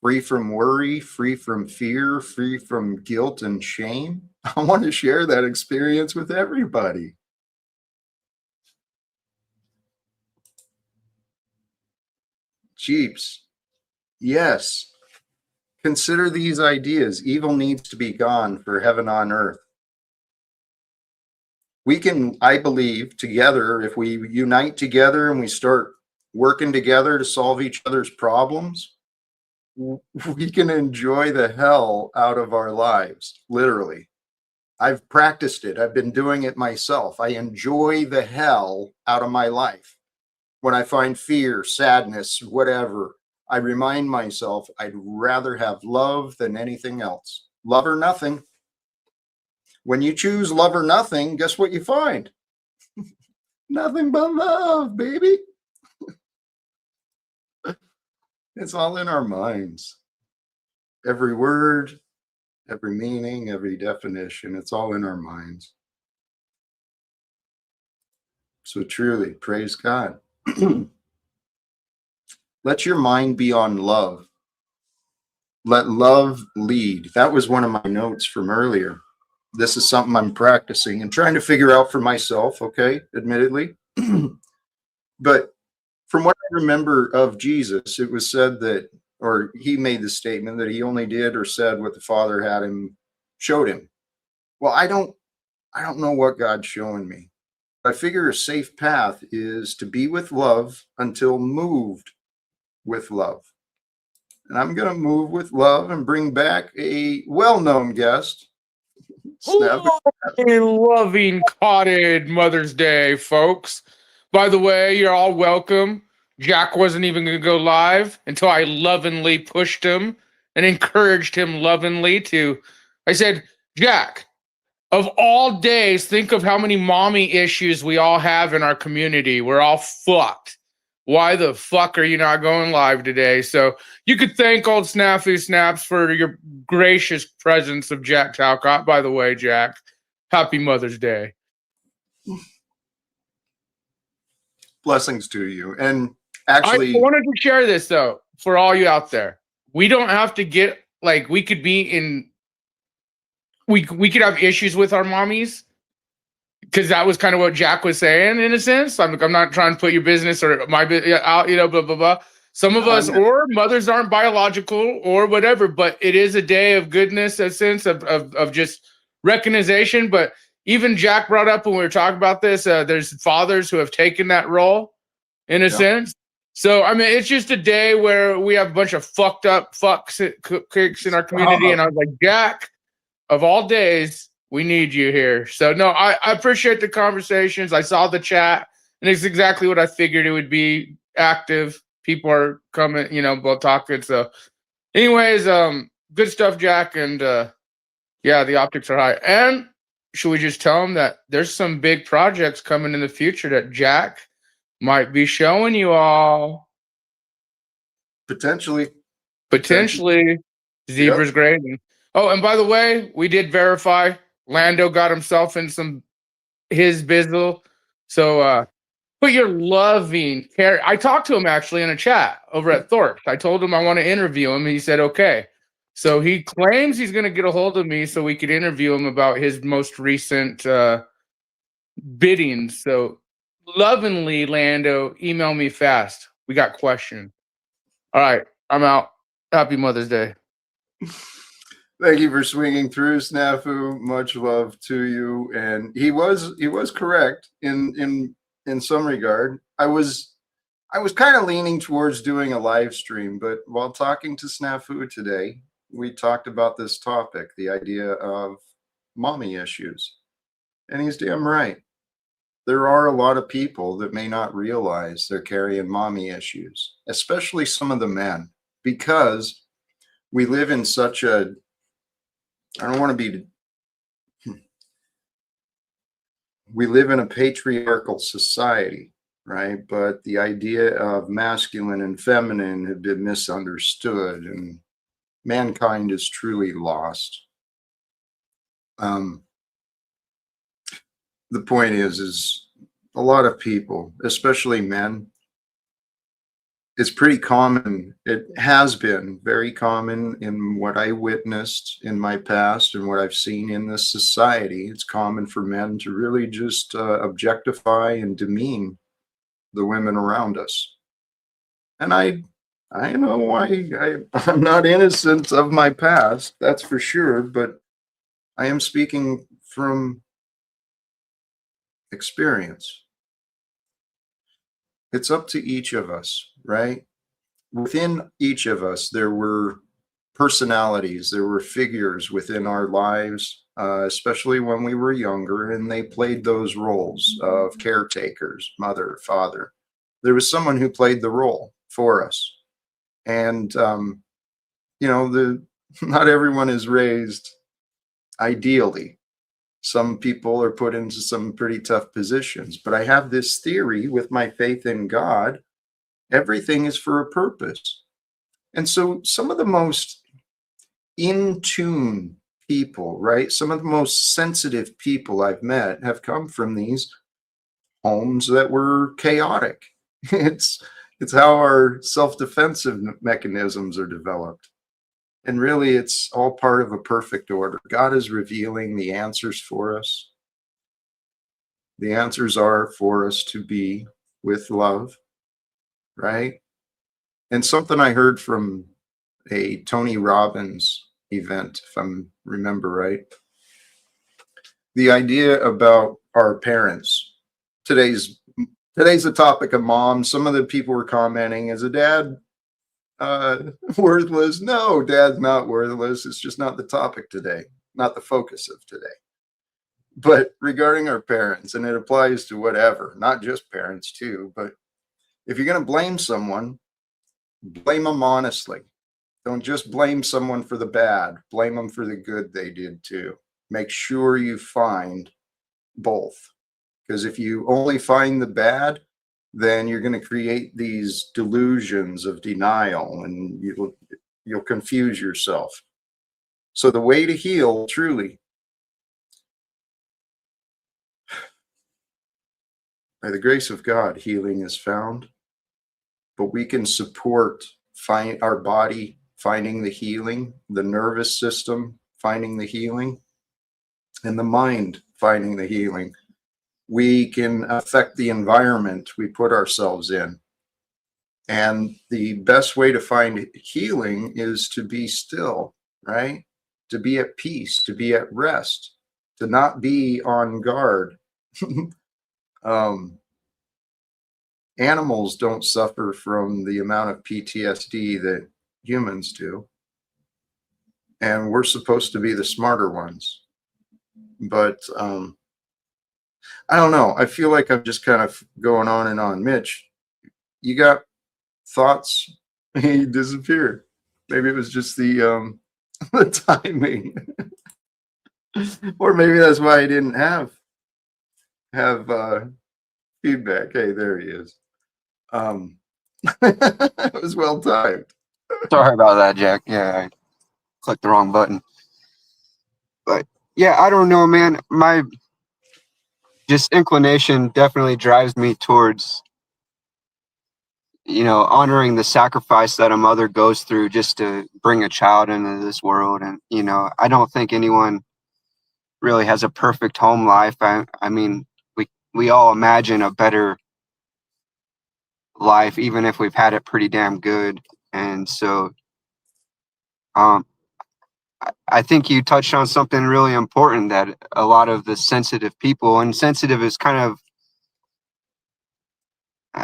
Speaker 1: free from worry, free from fear, free from guilt and shame. I want to share that experience with everybody. Jeeps. Yes. Consider these ideas. Evil needs to be gone for heaven on earth. We can, I believe, together, if we unite together and we start working together to solve each other's problems, we can enjoy the hell out of our lives, literally. I've practiced it. I've been doing it myself. I enjoy the hell out of my life. When I find fear, sadness, whatever, I remind myself I'd rather have love than anything else. Love or nothing. When you choose love or nothing, guess what you find? Nothing but love, baby. It's all in our minds. Every word, every meaning, every definition, it's all in our minds. So truly, praise God. Let your mind be on love. Let love lead. That was one of my notes from earlier. This is something I'm practicing and trying to figure out for myself, okay, admittedly. But from what I remember of Jesus, it was said that, or he made the statement that he only did or said what the Father had him, showed him. Well, I don't know what God's showing me. I figure a safe path is to be with love until moved with love. And I'm going to move with love and bring back a well-known guest.
Speaker 6: A loving cotted Mother's Day, folks. By the way, you're all welcome. Jack wasn't even going to go live until I lovingly pushed him and encouraged him lovingly to. I said, Jack, of all days, think of how many mommy issues we all have in our community. We're all fucked. Why the fuck are you not going live today? So you could thank old Snafu Snaps for your gracious presence of Jack Talcott. By the way, Jack, happy Mother's Day.
Speaker 1: Blessings to you. And actually,
Speaker 6: I wanted to share this, though, for all you out there. We don't have to get, like, we could be in, we could have issues with our mommies. Because that was kind of what Jack was saying, in a sense. I'm not trying to put your business or my out, blah, blah, blah. Some of us, or mothers aren't biological or whatever, but it is a day of goodness, a sense of just recognition. But even Jack brought up when we were talking about this, there's fathers who have taken that role, in a sense. So, I mean, it's just a day where we have a bunch of fucked up kicks in our community. And I was like, Jack, of all days, we need you here. So, no, I appreciate the conversations. I saw the chat, and it's exactly what I figured it would be. Active. People are coming, both talking. So, anyways, good stuff, Jack. And, yeah, the optics are high. And should we just tell them that there's some big projects coming in the future that Jack might be showing you all?
Speaker 1: Potentially.
Speaker 6: Zebra's grading. Oh, and by the way, we did verify Lando got himself in his bizzle. So put your loving care. I talked to him actually in a chat over at Thorpe's. I told him I want to interview him, and he said okay. So he claims he's going to get a hold of me so we could interview him about his most recent biddings. So lovingly, Lando, email me fast. We got questions. All right, I'm out. Happy Mother's Day.
Speaker 1: Thank you for swinging through, Snafu. Much love to you. And he was correct in some regard. I was kind of leaning towards doing a live stream, but while talking to Snafu today, we talked about this topic, the idea of mommy issues. And he's damn right. There are a lot of people that may not realize they're carrying mommy issues, especially some of the men, because we live in such a, I don't want to be, we live in a patriarchal society, right? But the idea of masculine and feminine have been misunderstood, and mankind is truly lost. The point is a lot of people, especially men, it's pretty common. It has been very common in what I witnessed in my past and what I've seen in this society. It's common for men to really just objectify and demean the women around us. And I know why. I'm not innocent of my past, that's for sure, but I am speaking from experience. It's up to each of us, right? Within each of us, there were personalities, there were figures within our lives, especially when we were younger, and they played those roles of caretakers, mother, father. There was someone who played the role for us. And, not everyone is raised ideally. Some people are put into some pretty tough positions, but I have this theory with my faith in God. Everything is for a purpose. And so some of the most in tune people, right? Some of the most sensitive people I've met have come from these homes that were chaotic. It's it's how our self-defensive mechanisms are developed. And really, it's all part of a perfect order. God is revealing the answers for us. The answers are for us to be with love, right? And something I heard from a Tony Robbins event, if I remember right, the idea about our parents. Today's the topic of mom. Some of the people were commenting, is a dad worthless? No, dad's not worthless. It's just not the topic today, not the focus of today. But regarding our parents, and it applies to whatever, not just parents too, but if you're going to blame someone, blame them honestly. Don't just blame someone for the bad, blame them for the good they did too. Make sure you find both. Because if you only find the bad, then you're going to create these delusions of denial and you'll confuse yourself. So the way to heal truly, by the grace of God, healing is found, but we can support our body finding the healing, the nervous system finding the healing, and the mind finding the healing. We can affect the environment we put ourselves in. And the best way to find healing is to be still, right? To be at peace, to be at rest, to not be on guard. Animals don't suffer from the amount of PTSD that humans do. And we're supposed to be the smarter ones. But I don't know. I feel like I'm just kind of going on and on. Mitch, you got thoughts? He disappeared. Maybe it was just the the timing. Or maybe that's why he didn't have feedback. Hey, there he is. It was well timed.
Speaker 5: Sorry about that, Jack. Yeah, I clicked the wrong button. But yeah, I don't know, man. My just inclination definitely drives me towards, honoring the sacrifice that a mother goes through just to bring a child into this world. And, I don't think anyone really has a perfect home life. I mean, we all imagine a better life, even if we've had it pretty damn good. And so, I think you touched on something really important, that a lot of the sensitive people, and sensitive is kind of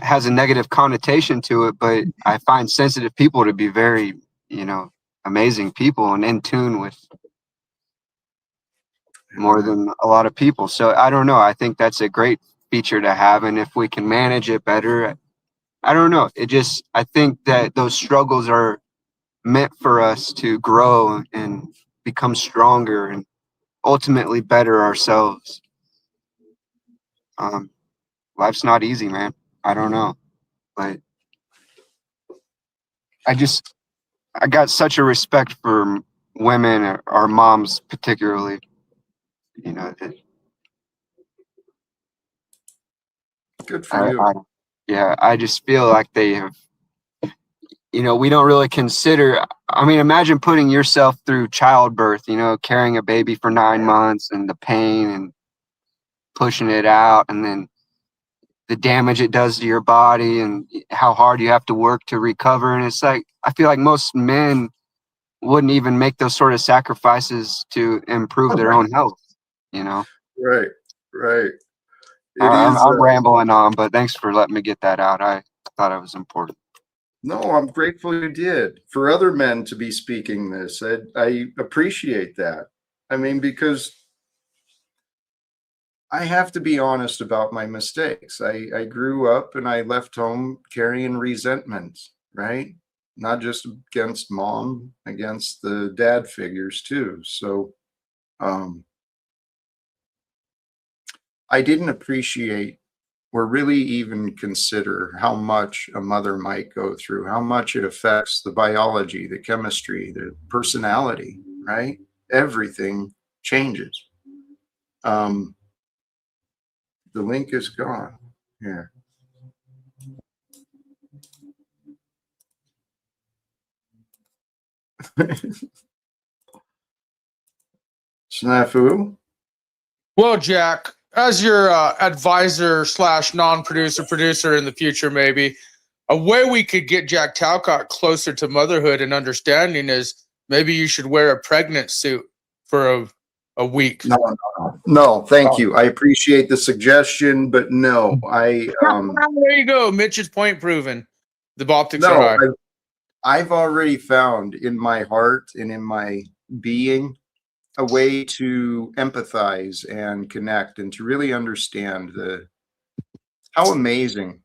Speaker 5: has a negative connotation to it, but I find sensitive people to be very, amazing people and in tune with more than a lot of people. So I don't know. I think that's a great feature to have. And if we can manage it better, I don't know. I think that those struggles are meant for us to grow and become stronger and ultimately better ourselves. Life's not easy, man. I don't know, but I got such a respect for women, our moms particularly. That
Speaker 1: Good for you.
Speaker 5: yeah, I just feel like they have. We don't really consider. I mean, imagine putting yourself through childbirth. Carrying a baby for 9 months and the pain and pushing it out, and then the damage it does to your body and how hard you have to work to recover. And it's like, I feel like most men wouldn't even make those sort of sacrifices to improve their own health,
Speaker 1: Right.
Speaker 5: I'm rambling on, but thanks for letting me get that out. I thought it was important.
Speaker 1: No, I'm grateful you did. For other men to be speaking this, I appreciate that. I mean, because I have to be honest about my mistakes. I grew up and I left home carrying resentment, right? Not just against mom, against the dad figures too. So I didn't appreciate or really even consider how much a mother might go through, how much it affects the biology, the chemistry, the personality, right? Everything changes. The link is gone. Here. Snafu.
Speaker 6: Well, Jack, as your advisor / non-producer producer in the future, maybe a way we could get Jack Talcott closer to motherhood and understanding is maybe you should wear a pregnant suit for a week.
Speaker 1: No, thank you. I appreciate the suggestion, but no,
Speaker 6: There you go. Mitch's point proven. The optics are
Speaker 1: no,
Speaker 6: high.
Speaker 1: I've already found in my heart and in my being a way to empathize and connect and to really understand how amazing,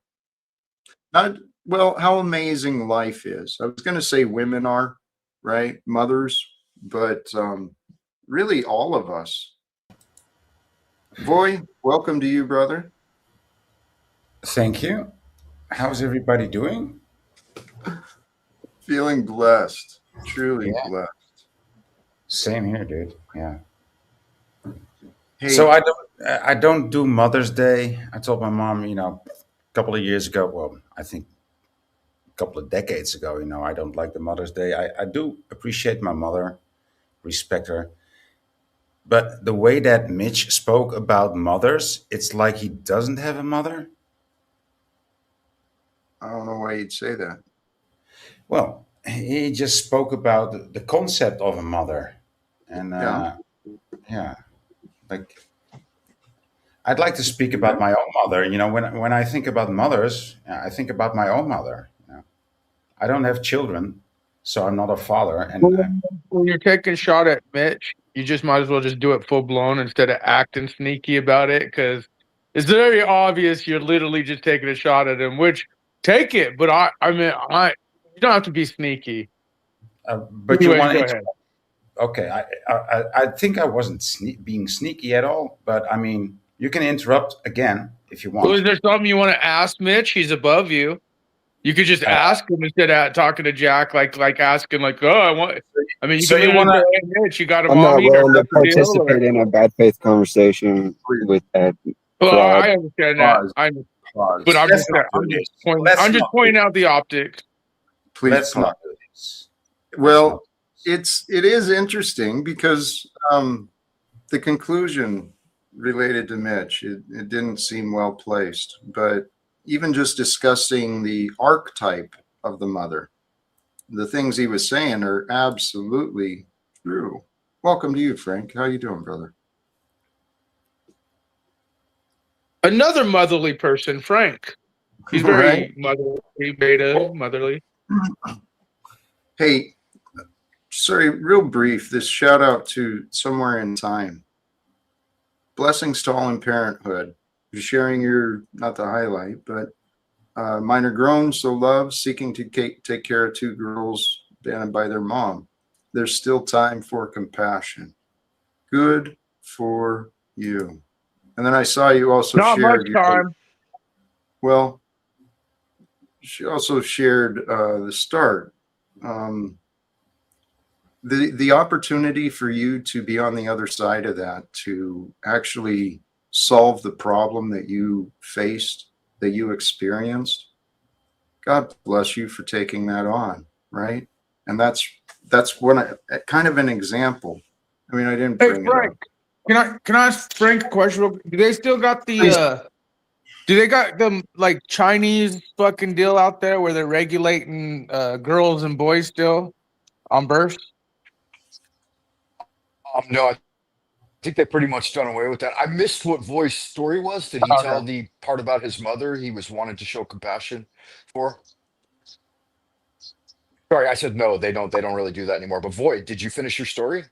Speaker 1: how amazing life is. I was going to say women are, right? Mothers, but really all of us. Voy, welcome to you, brother.
Speaker 7: Thank you. How's everybody doing?
Speaker 1: Feeling blessed, truly blessed.
Speaker 7: Same here, dude. Yeah.
Speaker 1: Hey,
Speaker 7: So I don't do Mother's Day. I told my mom, a couple of years ago, well, I think a couple of decades ago, I don't like the Mother's Day. I do appreciate my mother, respect her. But the way that Mitch spoke about mothers, it's like he doesn't have a mother.
Speaker 1: I don't know why you'd say that.
Speaker 7: Well, he just spoke about the concept of a mother. And yeah, like I'd like to speak about my own mother. When I think about mothers, I think about my own mother. I don't have children, so I'm not a father. And
Speaker 6: When you're taking a shot at Mitch, you just might as well just do it full blown instead of acting sneaky about it, because it's very obvious you're literally just taking a shot at him. Which take it, but I mean, you don't have to be sneaky.
Speaker 7: but
Speaker 6: Anyway,
Speaker 7: you want
Speaker 6: go
Speaker 7: to?
Speaker 6: ahead.
Speaker 7: Okay, I think I wasn't being sneaky at all. But I mean, you can interrupt again if you want.
Speaker 6: Well, is there something you want to ask Mitch? He's above you. You could just ask him instead of talking to Jack, like asking, like, "Oh, I want." I mean, you
Speaker 7: So
Speaker 6: can
Speaker 7: you wanna-
Speaker 6: say, "Hey, Mitch, you got a
Speaker 8: I'm not
Speaker 6: mommy?"
Speaker 8: willing to participate in a bad faith conversation with that.
Speaker 6: Well,
Speaker 8: fraud.
Speaker 6: I understand that.
Speaker 1: Pause.
Speaker 6: But I'm
Speaker 7: Let's
Speaker 6: just
Speaker 7: not do this.
Speaker 6: I'm just pointing out the optics.
Speaker 1: Please
Speaker 7: Let's
Speaker 1: pause.
Speaker 7: not do this.
Speaker 1: Well, it is interesting because the conclusion related to Mitch, it didn't seem well placed, but even just discussing the archetype of the mother, the things he was saying are absolutely true. Welcome to you, Frank. How you doing, brother?
Speaker 6: Another motherly person, Frank. He's very motherly, beta, motherly.
Speaker 1: Hey, sorry, real brief, this shout out to Somewhere in Time. Blessings to all in parenthood. You're sharing your, not the highlight, but mine are grown, so love, seeking to take care of two girls abandoned by their mom. There's still time for compassion. Good for you. And then I saw you also
Speaker 6: Not
Speaker 1: shared.
Speaker 6: much time.
Speaker 1: Well, she also shared the start. The opportunity for you to be on the other side of that, to actually solve the problem that you faced, that you experienced. God bless you for taking that on, right? And that's kind of an example. I mean, I didn't bring
Speaker 6: Frank,
Speaker 1: it up.
Speaker 6: can I ask Frank a question? Do they still got the do they got the like Chinese fucking deal out there where they're regulating girls and boys still on birth?
Speaker 9: No, I think they pretty much done away with that. I missed what Voice's story was. Did he tell the part about his mother he was wanting to show compassion for? Sorry, I said no, they don't really do that anymore. But Void, did you finish your story?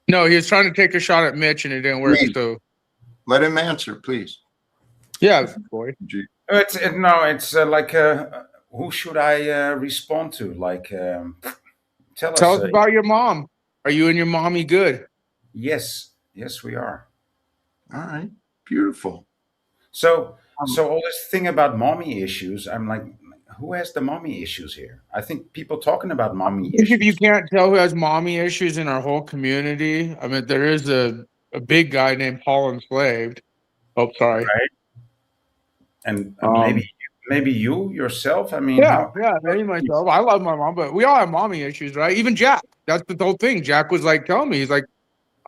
Speaker 6: No, he was trying to take a shot at Mitch and it didn't work. So
Speaker 1: let him answer, please.
Speaker 6: Yeah, Void.
Speaker 7: It's like who should I respond to? Like, tell
Speaker 6: us about your mom. Are you and your mommy good?
Speaker 7: Yes, we are.
Speaker 1: All right, beautiful.
Speaker 7: So, so all this thing about mommy issues, I'm like, who has the mommy issues here? I think people talking about mommy
Speaker 6: I think if you
Speaker 7: issues.
Speaker 6: can't tell who has mommy issues in our whole community, I mean, there is a big guy named Paul Enslaved. Oh, sorry.
Speaker 7: Right. And
Speaker 6: Um,
Speaker 7: maybe you yourself. I mean,
Speaker 6: yeah,
Speaker 7: how?
Speaker 6: yeah, me myself. I love my mom, but we all have mommy issues, right? Even Jack. That's the whole thing. Jack was like telling me, he's like,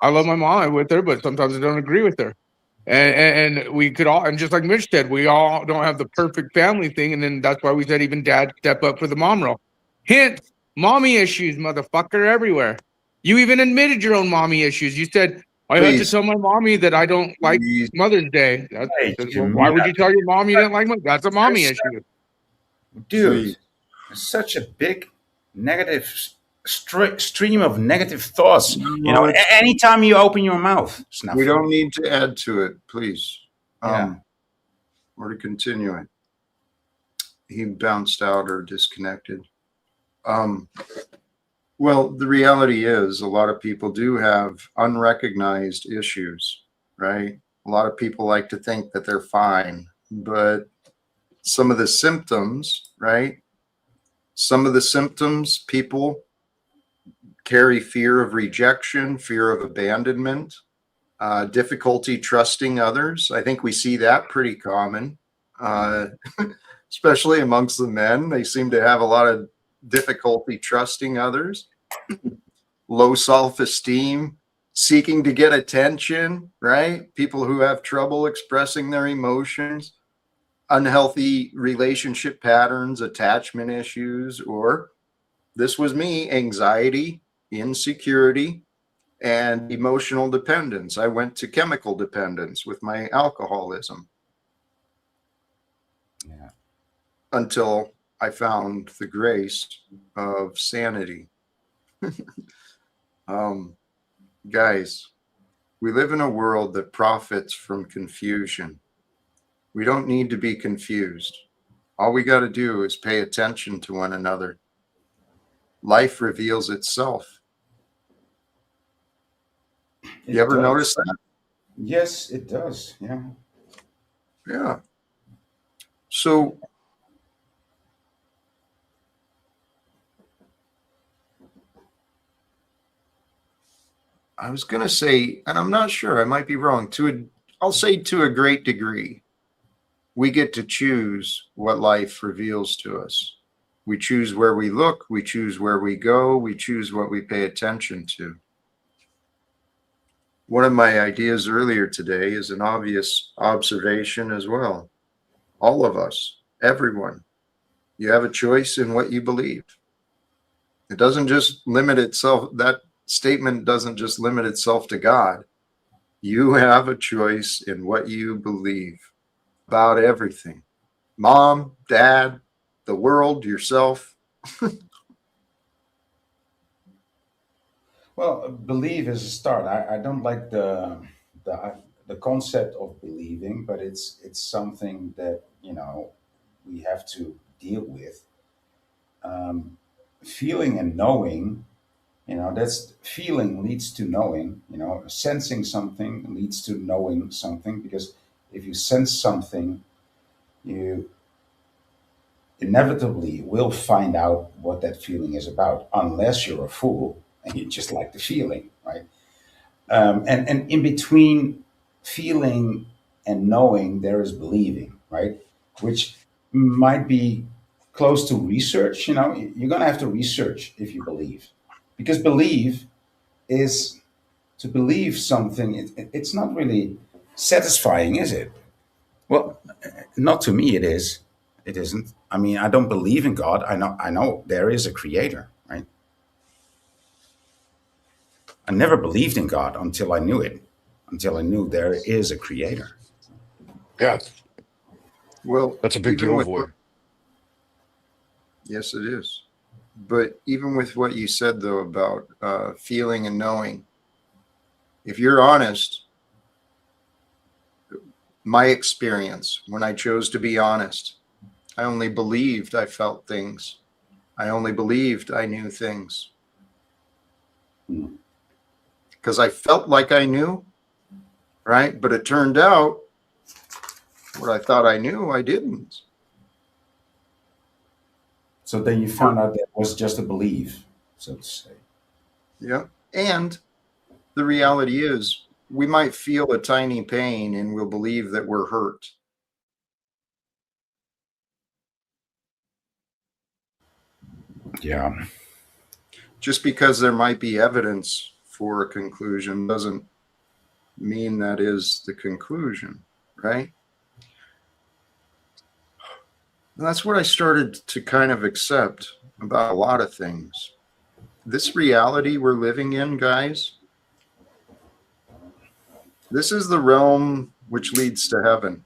Speaker 6: I love my mom, I'm with her, but sometimes I don't agree with her. And we could all, and just like Mitch said, we all don't have the perfect family thing. And then that's why we said even dad step up for the mom role. Hint, mommy issues, motherfucker, everywhere. You even admitted your own mommy issues. You said, I had to
Speaker 1: Please,
Speaker 6: tell my mommy that I don't like
Speaker 1: please,
Speaker 6: Mother's Day.
Speaker 7: Hey,
Speaker 6: Well, why would
Speaker 7: Jamila,
Speaker 6: you tell your mom you didn't like Mother's Day? That's a mommy issue.
Speaker 7: dude,
Speaker 1: please.
Speaker 7: such a big negative stream of negative thoughts. You know,
Speaker 1: No,
Speaker 7: anytime you open your mouth,
Speaker 1: we
Speaker 7: Snafu.
Speaker 1: don't need to add to it, please.
Speaker 7: Yeah.
Speaker 1: Or to continue it. He bounced out or disconnected. Well, the reality is a lot of people do have unrecognized issues, right? A lot of people like to think that they're fine, but some of the symptoms, right? Some of the symptoms, people carry fear of rejection, fear of abandonment, difficulty trusting others. I think we see that pretty common, especially amongst the men. They seem to have a lot of difficulty trusting others, low self-esteem, seeking to get attention, right? People who have trouble expressing their emotions, unhealthy relationship patterns, attachment issues, or this was me, anxiety, insecurity, and emotional dependence. I went to chemical dependence with my alcoholism.
Speaker 7: Yeah.
Speaker 1: Until I found the grace of sanity. Guys, we live in a world that profits from confusion. We don't need to be confused. All we got to do is pay attention to one another. Life reveals itself. You ever notice that?
Speaker 7: Yes, it does. Yeah.
Speaker 1: Yeah. So I was going to say, and I'm not sure, I might be wrong, I'll say to a great degree, we get to choose what life reveals to us. We choose where we look, we choose where we go, we choose what we pay attention to. One of my ideas earlier today is an obvious observation as well. All of us, everyone, you have a choice in what you believe. It doesn't just limit itself, that statement doesn't just limit itself to God. You have a choice in what you believe about everything. Mom, dad, the world, yourself.
Speaker 7: Well, believe is a start. I don't like the concept of believing, but it's something that we have to deal with. Feeling and knowing, that's feeling leads to knowing. Sensing something leads to knowing something, because if you sense something, you inevitably will find out what that feeling is about, unless you're a fool and you just like the feeling, right? And in between feeling and knowing, there is believing, right? Which might be close to research. You're going to have to research if you believe, because believe is to believe something. It's not really satisfying, is it? Well, not to me. It is. It isn't. I mean, I don't believe in God. I know there is a creator, right? I never believed in God until I knew it, until I knew there is a creator.
Speaker 9: Yeah,
Speaker 1: Well,
Speaker 9: that's a big
Speaker 1: even
Speaker 9: deal,
Speaker 1: with
Speaker 9: boy.
Speaker 1: yes, it is. But even with what you said though about feeling and knowing, if you're honest, my experience when I chose to be honest, I only believed I felt things. I only believed I knew things because I felt like I knew, right? But it turned out What I thought I knew, I didn't.
Speaker 7: So then you found out that it was just a belief, so to say.
Speaker 1: Yeah. And the reality is, we might feel a tiny pain and we'll believe that we're hurt.
Speaker 7: Yeah.
Speaker 1: Just because there might be evidence for a conclusion doesn't mean that is the conclusion, right? And that's what I started to kind of accept about a lot of things. This reality we're living in, guys, this is the realm which leads to heaven.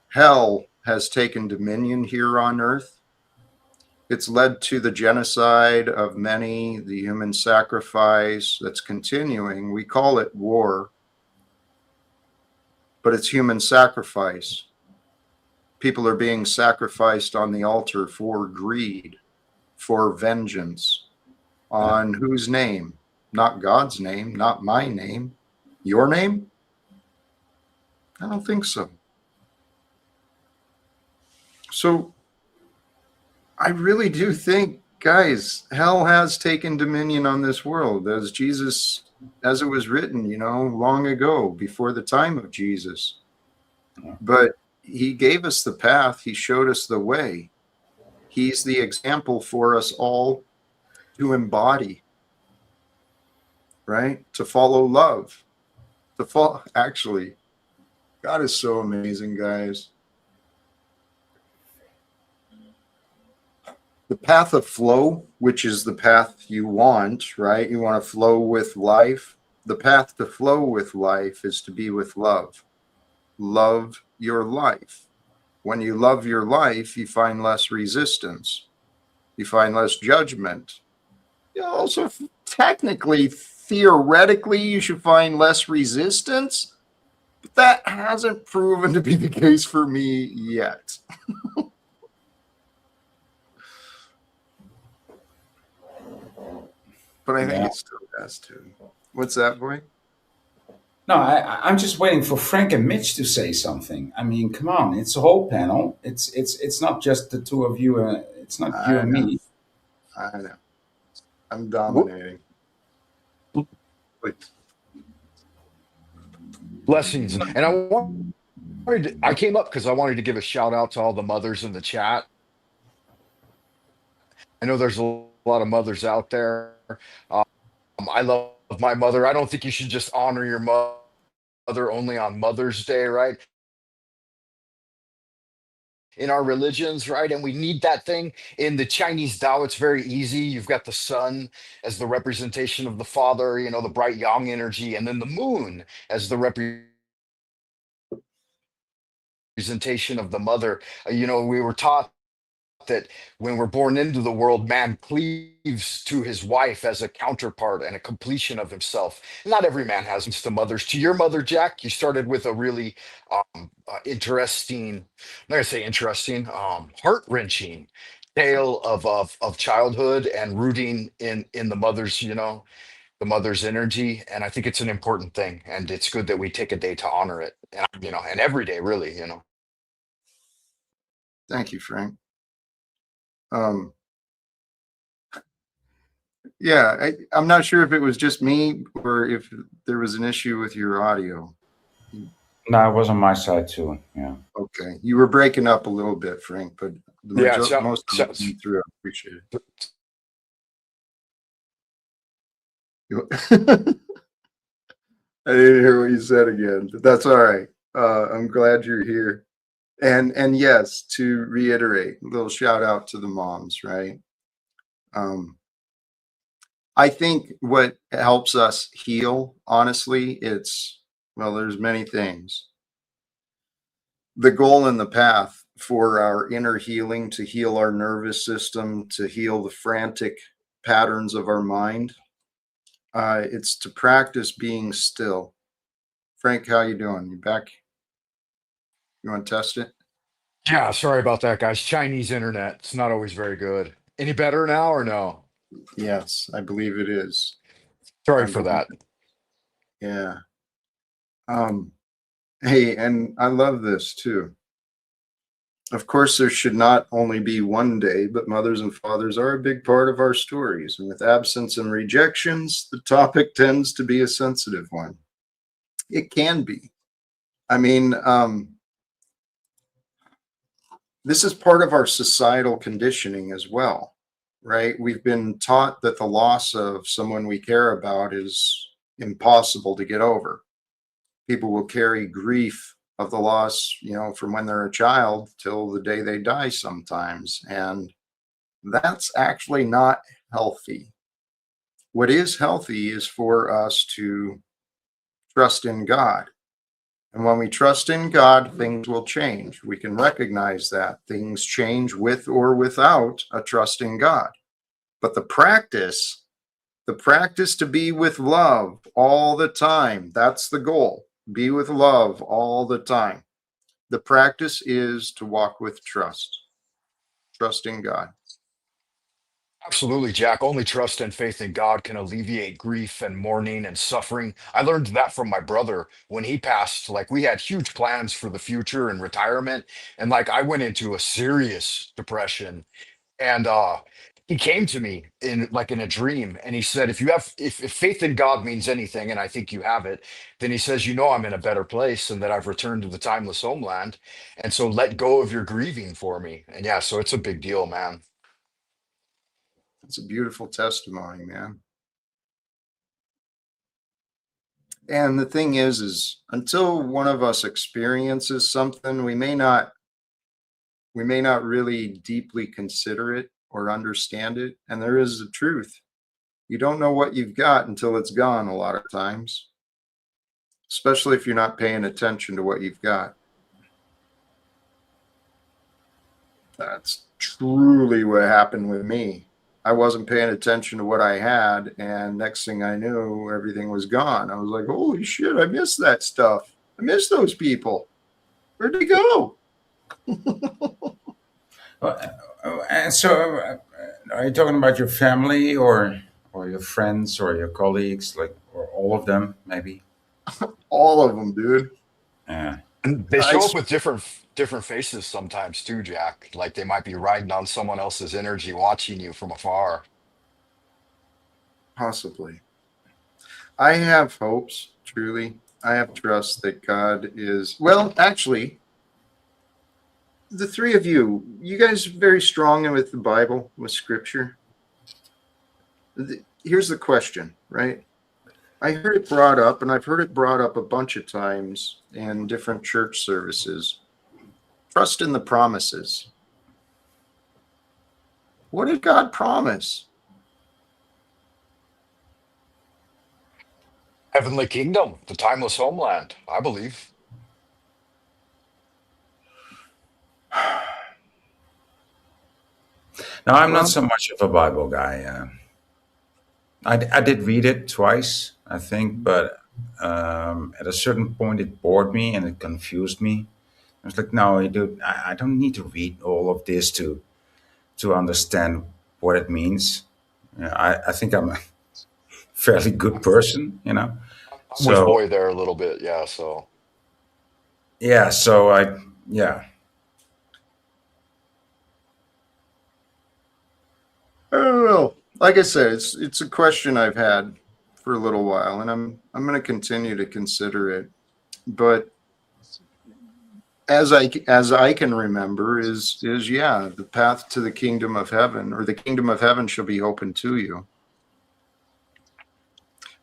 Speaker 1: Hell has taken dominion here on earth. It's led to the genocide of many, the human sacrifice that's continuing. We call it war, but it's human sacrifice. People are being sacrificed on the altar for greed, for vengeance. On whose name? Not God's name, not my name. Your name? I don't think so. So I really do think, guys, hell has taken dominion on this world, as Jesus, as it was written, long ago, before the time of Jesus. But he gave us the path. He showed us the way. He's the example for us all to embody, right? To follow love. Actually, God is so amazing, guys. The path of flow, which is the path you want, right? You want to flow with life. The path to flow with life is to be with love. Love your life. When you love your life, you find less resistance. You find less judgment. Also, technically, theoretically, you should find less resistance, but that hasn't proven to be the case for me yet. But I think it still has to. What's that, boy?
Speaker 7: No, I'm just waiting for Frank and Mitch to say something. I mean, come on, it's a whole panel. It's not just the two of you. It's not you and me.
Speaker 1: I know. I'm dominating. Please.
Speaker 9: Blessings. And I came up because I wanted to give a shout out to all the mothers in the chat. I know there's a lot of mothers out there. I love my mother. I don't think you should just honor your mother only on Mother's Day, right? In our religions, right? And we need that thing. In the Chinese Tao, it's very easy. You've got the sun as the representation of the father, the bright yang energy, and then the moon as the representation of the mother. We were taught that when we're born into the world, man cleaves to his wife as a counterpart and a completion of himself. Not every man has the mothers. To your mother, Jack, you started with a really interesting, I'm not gonna say interesting, heart-wrenching tale of childhood and rooting in the mother's, the mother's energy. And I think it's an important thing. And it's good that we take a day to honor it. And and every day, really.
Speaker 1: Thank you, Frank. Yeah, I'm not sure if it was just me or if there was an issue with your audio.
Speaker 7: No, it was on my side too. Yeah.
Speaker 1: Okay, you were breaking up a little bit, Frank, but most of it came through. I appreciate it. I didn't hear what you said again, but that's all right. I'm glad you're here. And yes, to reiterate, a little shout out to the moms, right? I think what helps us heal, honestly, there's many things. The goal and the path for our inner healing, to heal our nervous system, to heal the frantic patterns of our mind, it's to practice being still. Frank, how you doing? You back? You want to test it?
Speaker 9: Yeah, sorry about that, guys. Chinese internet. It's not always very good. Any better now or no?
Speaker 1: Yes, I believe it is.
Speaker 9: Sorry for that.
Speaker 1: Yeah. Hey, and I love this too. Of course, there should not only be one day, but mothers and fathers are a big part of our stories. And with absence and rejections, the topic tends to be a sensitive one. It can be. I mean, this is part of our societal conditioning as well, right? We've been taught that the loss of someone we care about is impossible to get over. People will carry grief of the loss, from when they're a child till the day they die sometimes. And that's actually not healthy. What is healthy is for us to trust in God. And when we trust in God, things will change. We can recognize that things change with or without a trust in God. But the practice to be with love all the time, that's the goal. Be with love all the time. The practice is to walk with trust in God.
Speaker 9: Absolutely, Jack. Only trust and faith in God can alleviate grief and mourning and suffering. I learned that from my brother when he passed. Like, we had huge plans for the future and retirement. And like, I went into a serious depression. And he came to me in a dream, and he said, if you have if faith in God means anything, and I think you have it, then he says, I'm in a better place and that I've returned to the timeless homeland. And so let go of your grieving for me. And yeah, so it's a big deal, man.
Speaker 1: It's a beautiful testimony, man. And the thing is until one of us experiences something, we may not really deeply consider it or understand it. And there is a truth. You don't know what you've got until it's gone a lot of times, especially if you're not paying attention to what you've got. That's truly what happened with me. I wasn't paying attention to what I had, and next thing I knew, everything was gone. I was like, holy shit, I miss that stuff. I miss those people. Where'd they go?
Speaker 7: And so, are you talking about your family or your friends or your colleagues, like, or all of them, maybe?
Speaker 1: All of them, dude.
Speaker 7: Yeah.
Speaker 9: And they
Speaker 1: I
Speaker 9: show up with different faces sometimes too, Jack. Like they might be riding on someone else's energy, watching you from afar.
Speaker 1: possibly. I have hopes, truly. I have trust that God is, well, actually, the three of you guys are very strong with the Bible, with scripture. Here's the question, right? I heard it brought up, and I've heard it brought up a bunch of times in different church services. Trust in the promises. What did God promise?
Speaker 9: Heavenly kingdom, the timeless homeland, I believe.
Speaker 7: No, I'm not
Speaker 1: Well,
Speaker 7: so much of a Bible guy. I did read it twice, I think, but at a certain point it bored me and it confused me. I was like, no, dude, I don't need to read all of this to understand what it means. I think I'm a fairly good person.
Speaker 9: I was
Speaker 7: So
Speaker 9: boy there a little bit, yeah. So
Speaker 7: yeah, yeah.
Speaker 1: I don't know. Like I said, it's a question I've had for a little while, and I'm going to continue to consider it. But as I can remember, is yeah, the path to the kingdom of heaven, or the kingdom of heaven, shall be open to you.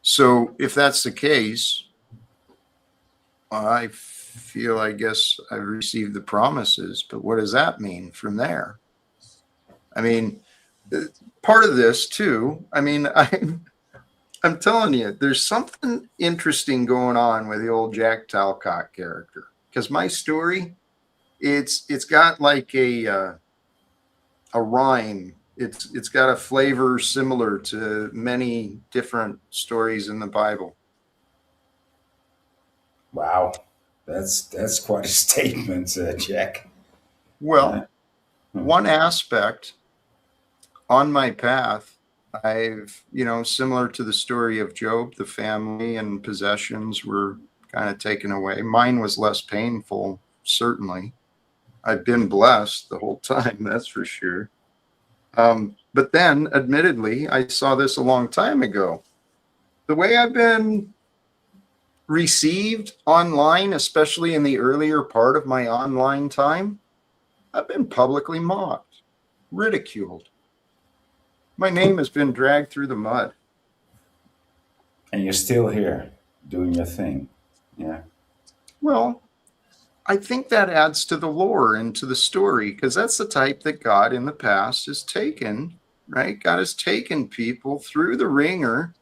Speaker 1: So if that's the case, I feel, I guess I've received the promises. But what does that mean from there? I mean, part of this too. I mean, I'm telling you, there's something interesting going on with the old Jack Talcott character. Because my story, it's got like a rhyme. It's got a flavor similar to many different stories in the Bible.
Speaker 7: Wow, that's quite a statement, Jack.
Speaker 1: Well,
Speaker 7: Uh,
Speaker 1: one aspect on my path, I've, similar to the story of Job, the family and possessions were kind of taken away. Mine was less painful, certainly. I've been blessed the whole time, that's for sure. But then, admittedly, I saw this a long time ago. The way I've been received online, especially in the earlier part of my online time, I've been publicly mocked, ridiculed. My name has been dragged through the mud.
Speaker 7: And you're still here doing your thing. Yeah.
Speaker 1: Well, I think that adds to the lore and to the story, because that's the type that God in the past has taken, right? God has taken people through the ringer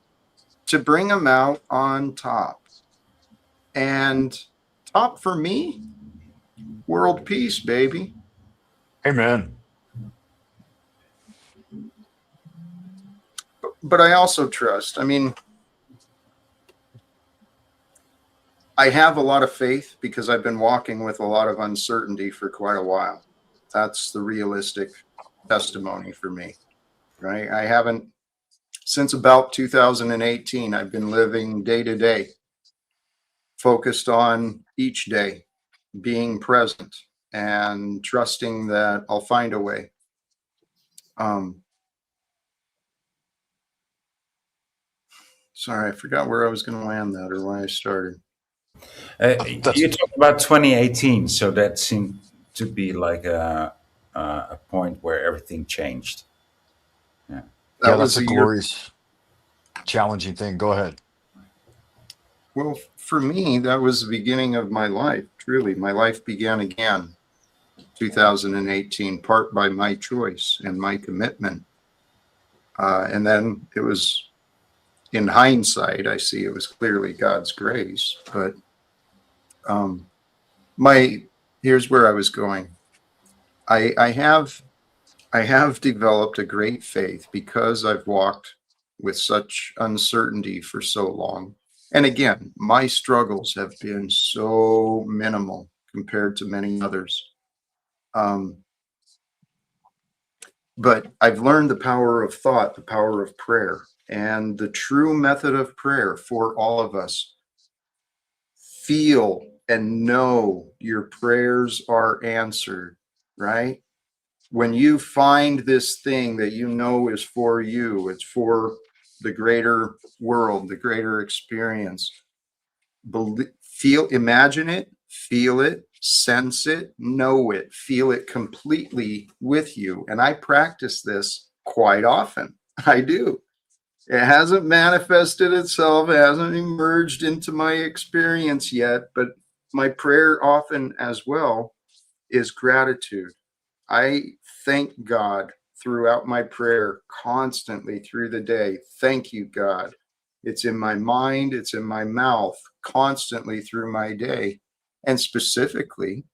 Speaker 1: to bring them out on top. And top for me, world peace, baby.
Speaker 9: Amen.
Speaker 1: But I also trust. I mean, I have a lot of faith because I've been walking with a lot of uncertainty for quite a while. That's the realistic testimony for me, right? I haven't, since about 2018, I've been living day to day, focused on each day, being present and trusting that I'll find a way. Sorry, I forgot where I was going to land that or why I started.
Speaker 7: You talked about 2018, so that seemed to be like a point where everything changed. Yeah,
Speaker 1: That
Speaker 9: that's
Speaker 1: was
Speaker 9: a
Speaker 1: a year.
Speaker 9: glorious, challenging thing. Go ahead.
Speaker 1: Well, for me, that was the beginning of my life. Truly, my life began again, 2018, part by my choice and my commitment. And then it was, in hindsight, I see it was clearly God's grace. But here's where I was going. I have developed a great faith because I've walked with such uncertainty for so long. And again, my struggles have been so minimal compared to many others. But I've learned the power of thought, the power of prayer, and the true method of prayer for all of us. Feel and know your prayers are answered, right? When you find this thing that you know is for you, it's for the greater world, the greater experience. Imagine it, feel it, sense it, know it, feel it completely with you. And I practice this quite often. I do. It hasn't manifested itself, it hasn't emerged into my experience yet, but my prayer often as well is gratitude. I thank God throughout my prayer constantly through the day. Thank you, God. It's in my mind, it's in my mouth constantly through my day. And specifically,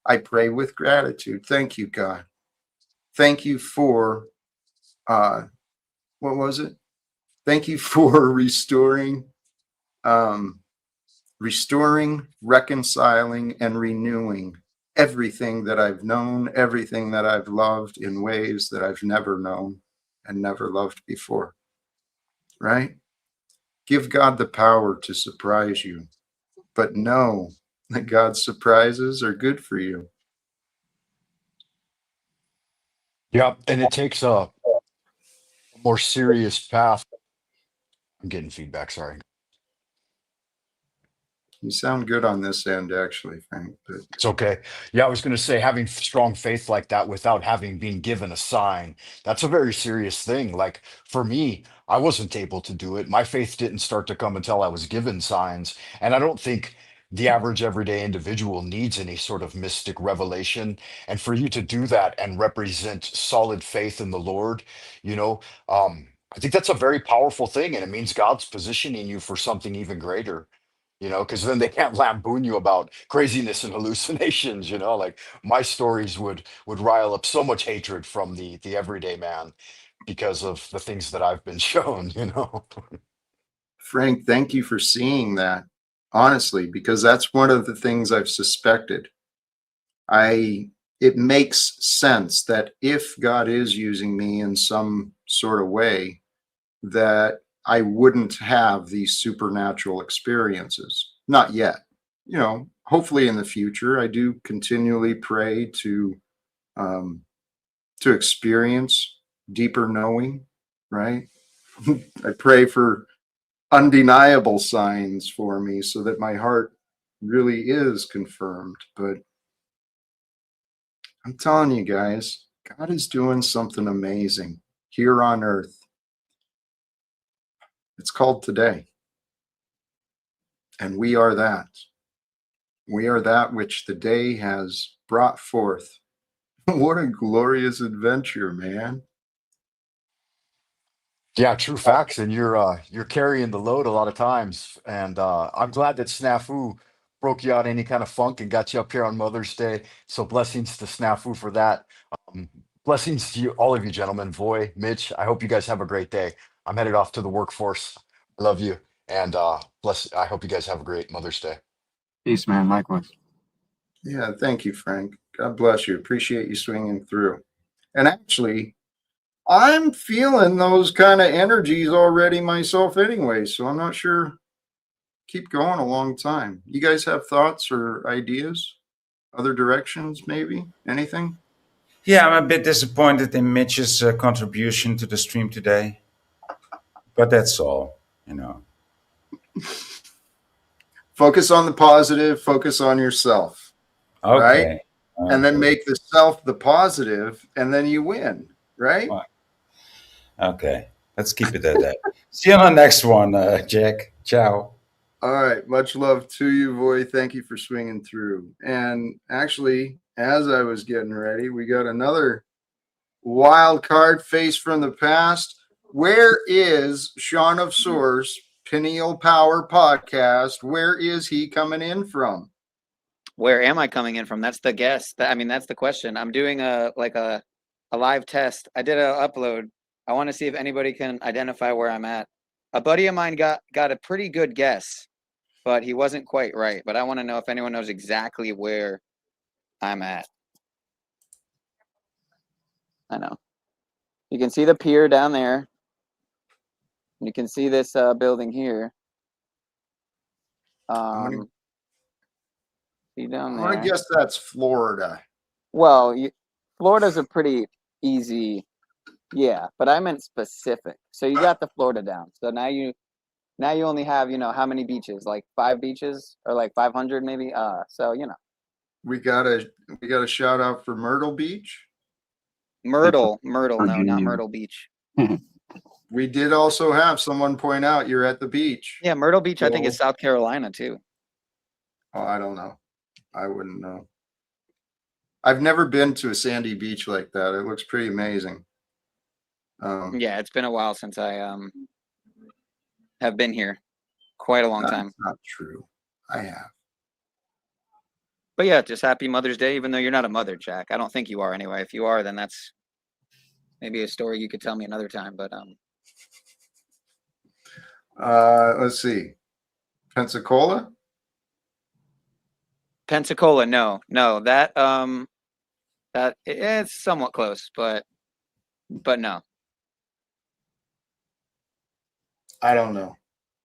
Speaker 1: I pray with gratitude. Thank you, God. Thank you for, what was it? Thank you for restoring, reconciling, and renewing everything that I've known, everything that I've loved in ways that I've never known and never loved before. Right? Give God the power to surprise you, but know that God's surprises are good for you.
Speaker 9: Yeah, and it takes a more serious path. I'm getting feedback. Sorry.
Speaker 1: You sound good on this end, actually, Frank. But
Speaker 9: It's okay. Yeah, I was going to say having strong faith like that without having been given a sign, that's a very serious thing. Like for me, I wasn't able to do it. My faith didn't start to come until I was given signs. And I don't think the average everyday individual needs any sort of mystic revelation. And for you to do that and represent solid faith in the Lord, you know, I think that's a very powerful thing. And it means God's positioning you for something even greater, because then they can't lampoon you about craziness and hallucinations. Like my stories would rile up so much hatred from the everyday man because of the things that I've been shown.
Speaker 1: Frank, thank you for seeing that, honestly, because that's one of the things I've suspected. It makes sense that if God is using me in some sort of way, that I wouldn't have these supernatural experiences. not yet. You know, hopefully in the future, I do continually pray to experience deeper knowing, right? I pray for undeniable signs for me so that my heart really is confirmed. But I'm telling you guys, God is doing something amazing here on earth. It's called today. And we are that. We are that which the day has brought forth. What a glorious adventure, man.
Speaker 9: Yeah, true facts, and you're carrying the load a lot of times, and I'm glad that Snafu broke you out any kind of funk and got you up here on Mother's Day. So blessings to Snafu for that. Um, Blessings to you, all of you gentlemen, Voy, Mitch. I hope you guys have a great day. I'm headed off to the workforce. I love you, and bless. I hope you guys have a great Mother's Day.
Speaker 5: Peace, man. Likewise.
Speaker 1: Yeah, thank you, Frank. God bless you. Appreciate you swinging through. And actually, I'm feeling those kind of energies already myself anyway, so I'm not sure. Keep going a long time. You guys have thoughts or ideas? Other directions, maybe? Anything?
Speaker 7: Yeah, I'm a bit disappointed in Mitch's contribution to the stream today, but that's all, you know.
Speaker 1: Focus on the positive, focus on yourself, right?
Speaker 7: Okay.
Speaker 1: And then make the self the positive, and then you win, right?
Speaker 7: Okay. Let's keep it at that. See you on the next one, Jack. Ciao.
Speaker 1: All right. Much love to you, Voy. Thank you for swinging through. And actually, as I was getting ready, we got another wild card face from the past. Where is Sean of Source Pineal Power Podcast? Where is he coming in from?
Speaker 10: Where am I coming in from? That's the guess. I mean, that's the question. I'm doing a live test. I did an upload. I want to see if anybody can identify where I'm at. A buddy of mine got a pretty good guess, but he wasn't quite right. But I want to know if anyone knows exactly where I'm at. I know. You can see the pier down there. You can see this building here. See down there.
Speaker 1: I'm gonna guess that's Florida.
Speaker 10: Well, Florida's a pretty easy, yeah, but I meant specific. So you got the Florida down. So now you only have, how many beaches? Like 5 beaches or like 500 maybe? So,
Speaker 1: We got a shout out for Myrtle Beach.
Speaker 10: Myrtle, no, not Myrtle Beach.
Speaker 1: We did also have someone point out you're at the beach.
Speaker 10: Yeah, Myrtle Beach, I think is South Carolina too.
Speaker 1: Oh, I don't know. I wouldn't know. I've never been to a sandy beach like that. It looks pretty amazing.
Speaker 10: Yeah, it's been a while since I have been here. Quite a long time.
Speaker 1: That's not true. I have.
Speaker 10: But yeah, just happy Mother's Day, even though you're not a mother, Jack. I don't think you are anyway. If you are, then that's maybe a story you could tell me another time. But
Speaker 1: let's see. Pensacola?
Speaker 10: No, that it's somewhat close, but no.
Speaker 1: I don't know.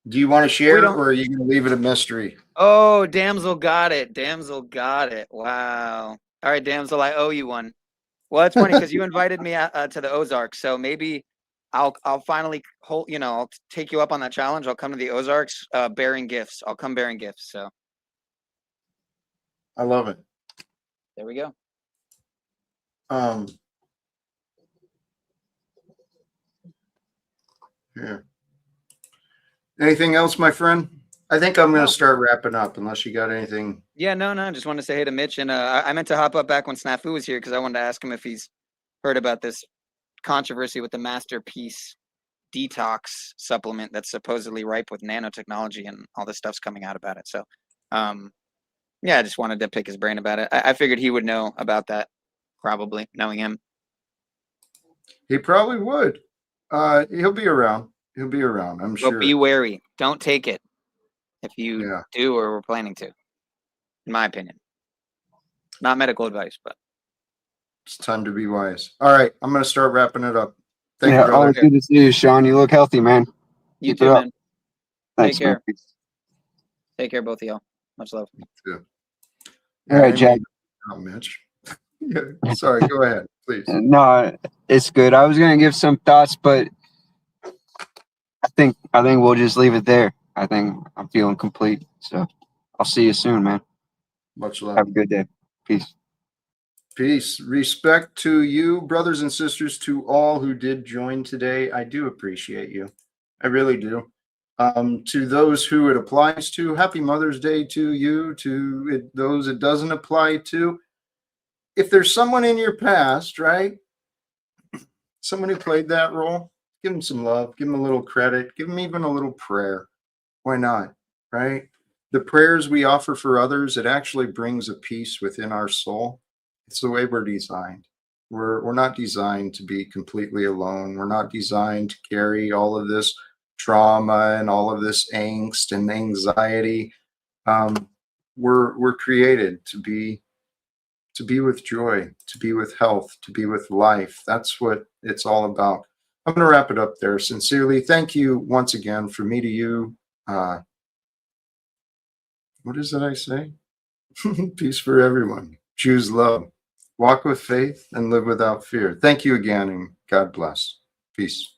Speaker 1: Do you want to share, or are you going to leave it a mystery?
Speaker 10: Oh, Damsel got it. Wow. All right, Damsel, I owe you one. Well, it's funny because you invited me to the Ozarks, so maybe I'll finally I'll take you up on that challenge. I'll come to the Ozarks bearing gifts. I'll come bearing gifts. So
Speaker 1: I love it.
Speaker 10: There we go.
Speaker 1: Yeah. Anything else, my friend? I think I'm going to start wrapping up unless you got anything.
Speaker 10: Yeah, no. I just wanted to say hey to Mitch. And I meant to hop up back when Snafu was here because I wanted to ask him if he's heard about this controversy with the Masterpiece detox supplement that's supposedly ripe with nanotechnology and all this stuff's coming out about it. So, yeah, I just wanted to pick his brain about it. I figured he would know about that, probably, knowing him.
Speaker 1: He probably would. He'll be around. I'm sure.
Speaker 10: But be wary. Don't take it if you do or were planning to, in my opinion. Not medical advice, but.
Speaker 1: It's time to be wise. All right, I'm going to start wrapping it up. Thank you, brother.
Speaker 5: Always good to see you, Sean. You look healthy, man.
Speaker 10: You too, man.
Speaker 5: Thanks,
Speaker 10: Take care.
Speaker 5: man.
Speaker 10: Take care, both of y'all. Much love.
Speaker 1: Too.
Speaker 8: All right, Jack.
Speaker 1: Mitch. Yeah, sorry, go ahead, please.
Speaker 5: No, it's good. I was gonna give some thoughts, but I think we'll just leave it there. I think I'm feeling complete. So I'll see you soon, man.
Speaker 1: Much love.
Speaker 5: Have a good day. Peace.
Speaker 1: Peace. Respect to you, brothers and sisters, to all who did join today. I do appreciate you. I really do. To those who it applies to, happy Mother's Day to you. To those it doesn't apply to, if there's someone in your past, right? Someone who played that role, give them some love, give them a little credit, give them even a little prayer. Why not, right? The prayers we offer for others, it actually brings a peace within our soul. It's the way we're designed. We're not designed to be completely alone. We're not designed to carry all of this trauma and all of this angst and anxiety. We're created to be with joy, to be with health, to be with life. That's what it's all about. I'm going to wrap it up there. Sincerely, thank you once again from me to you. What is it I say? Peace for everyone. Choose love. Walk with faith and live without fear. Thank you again, and God bless. Peace.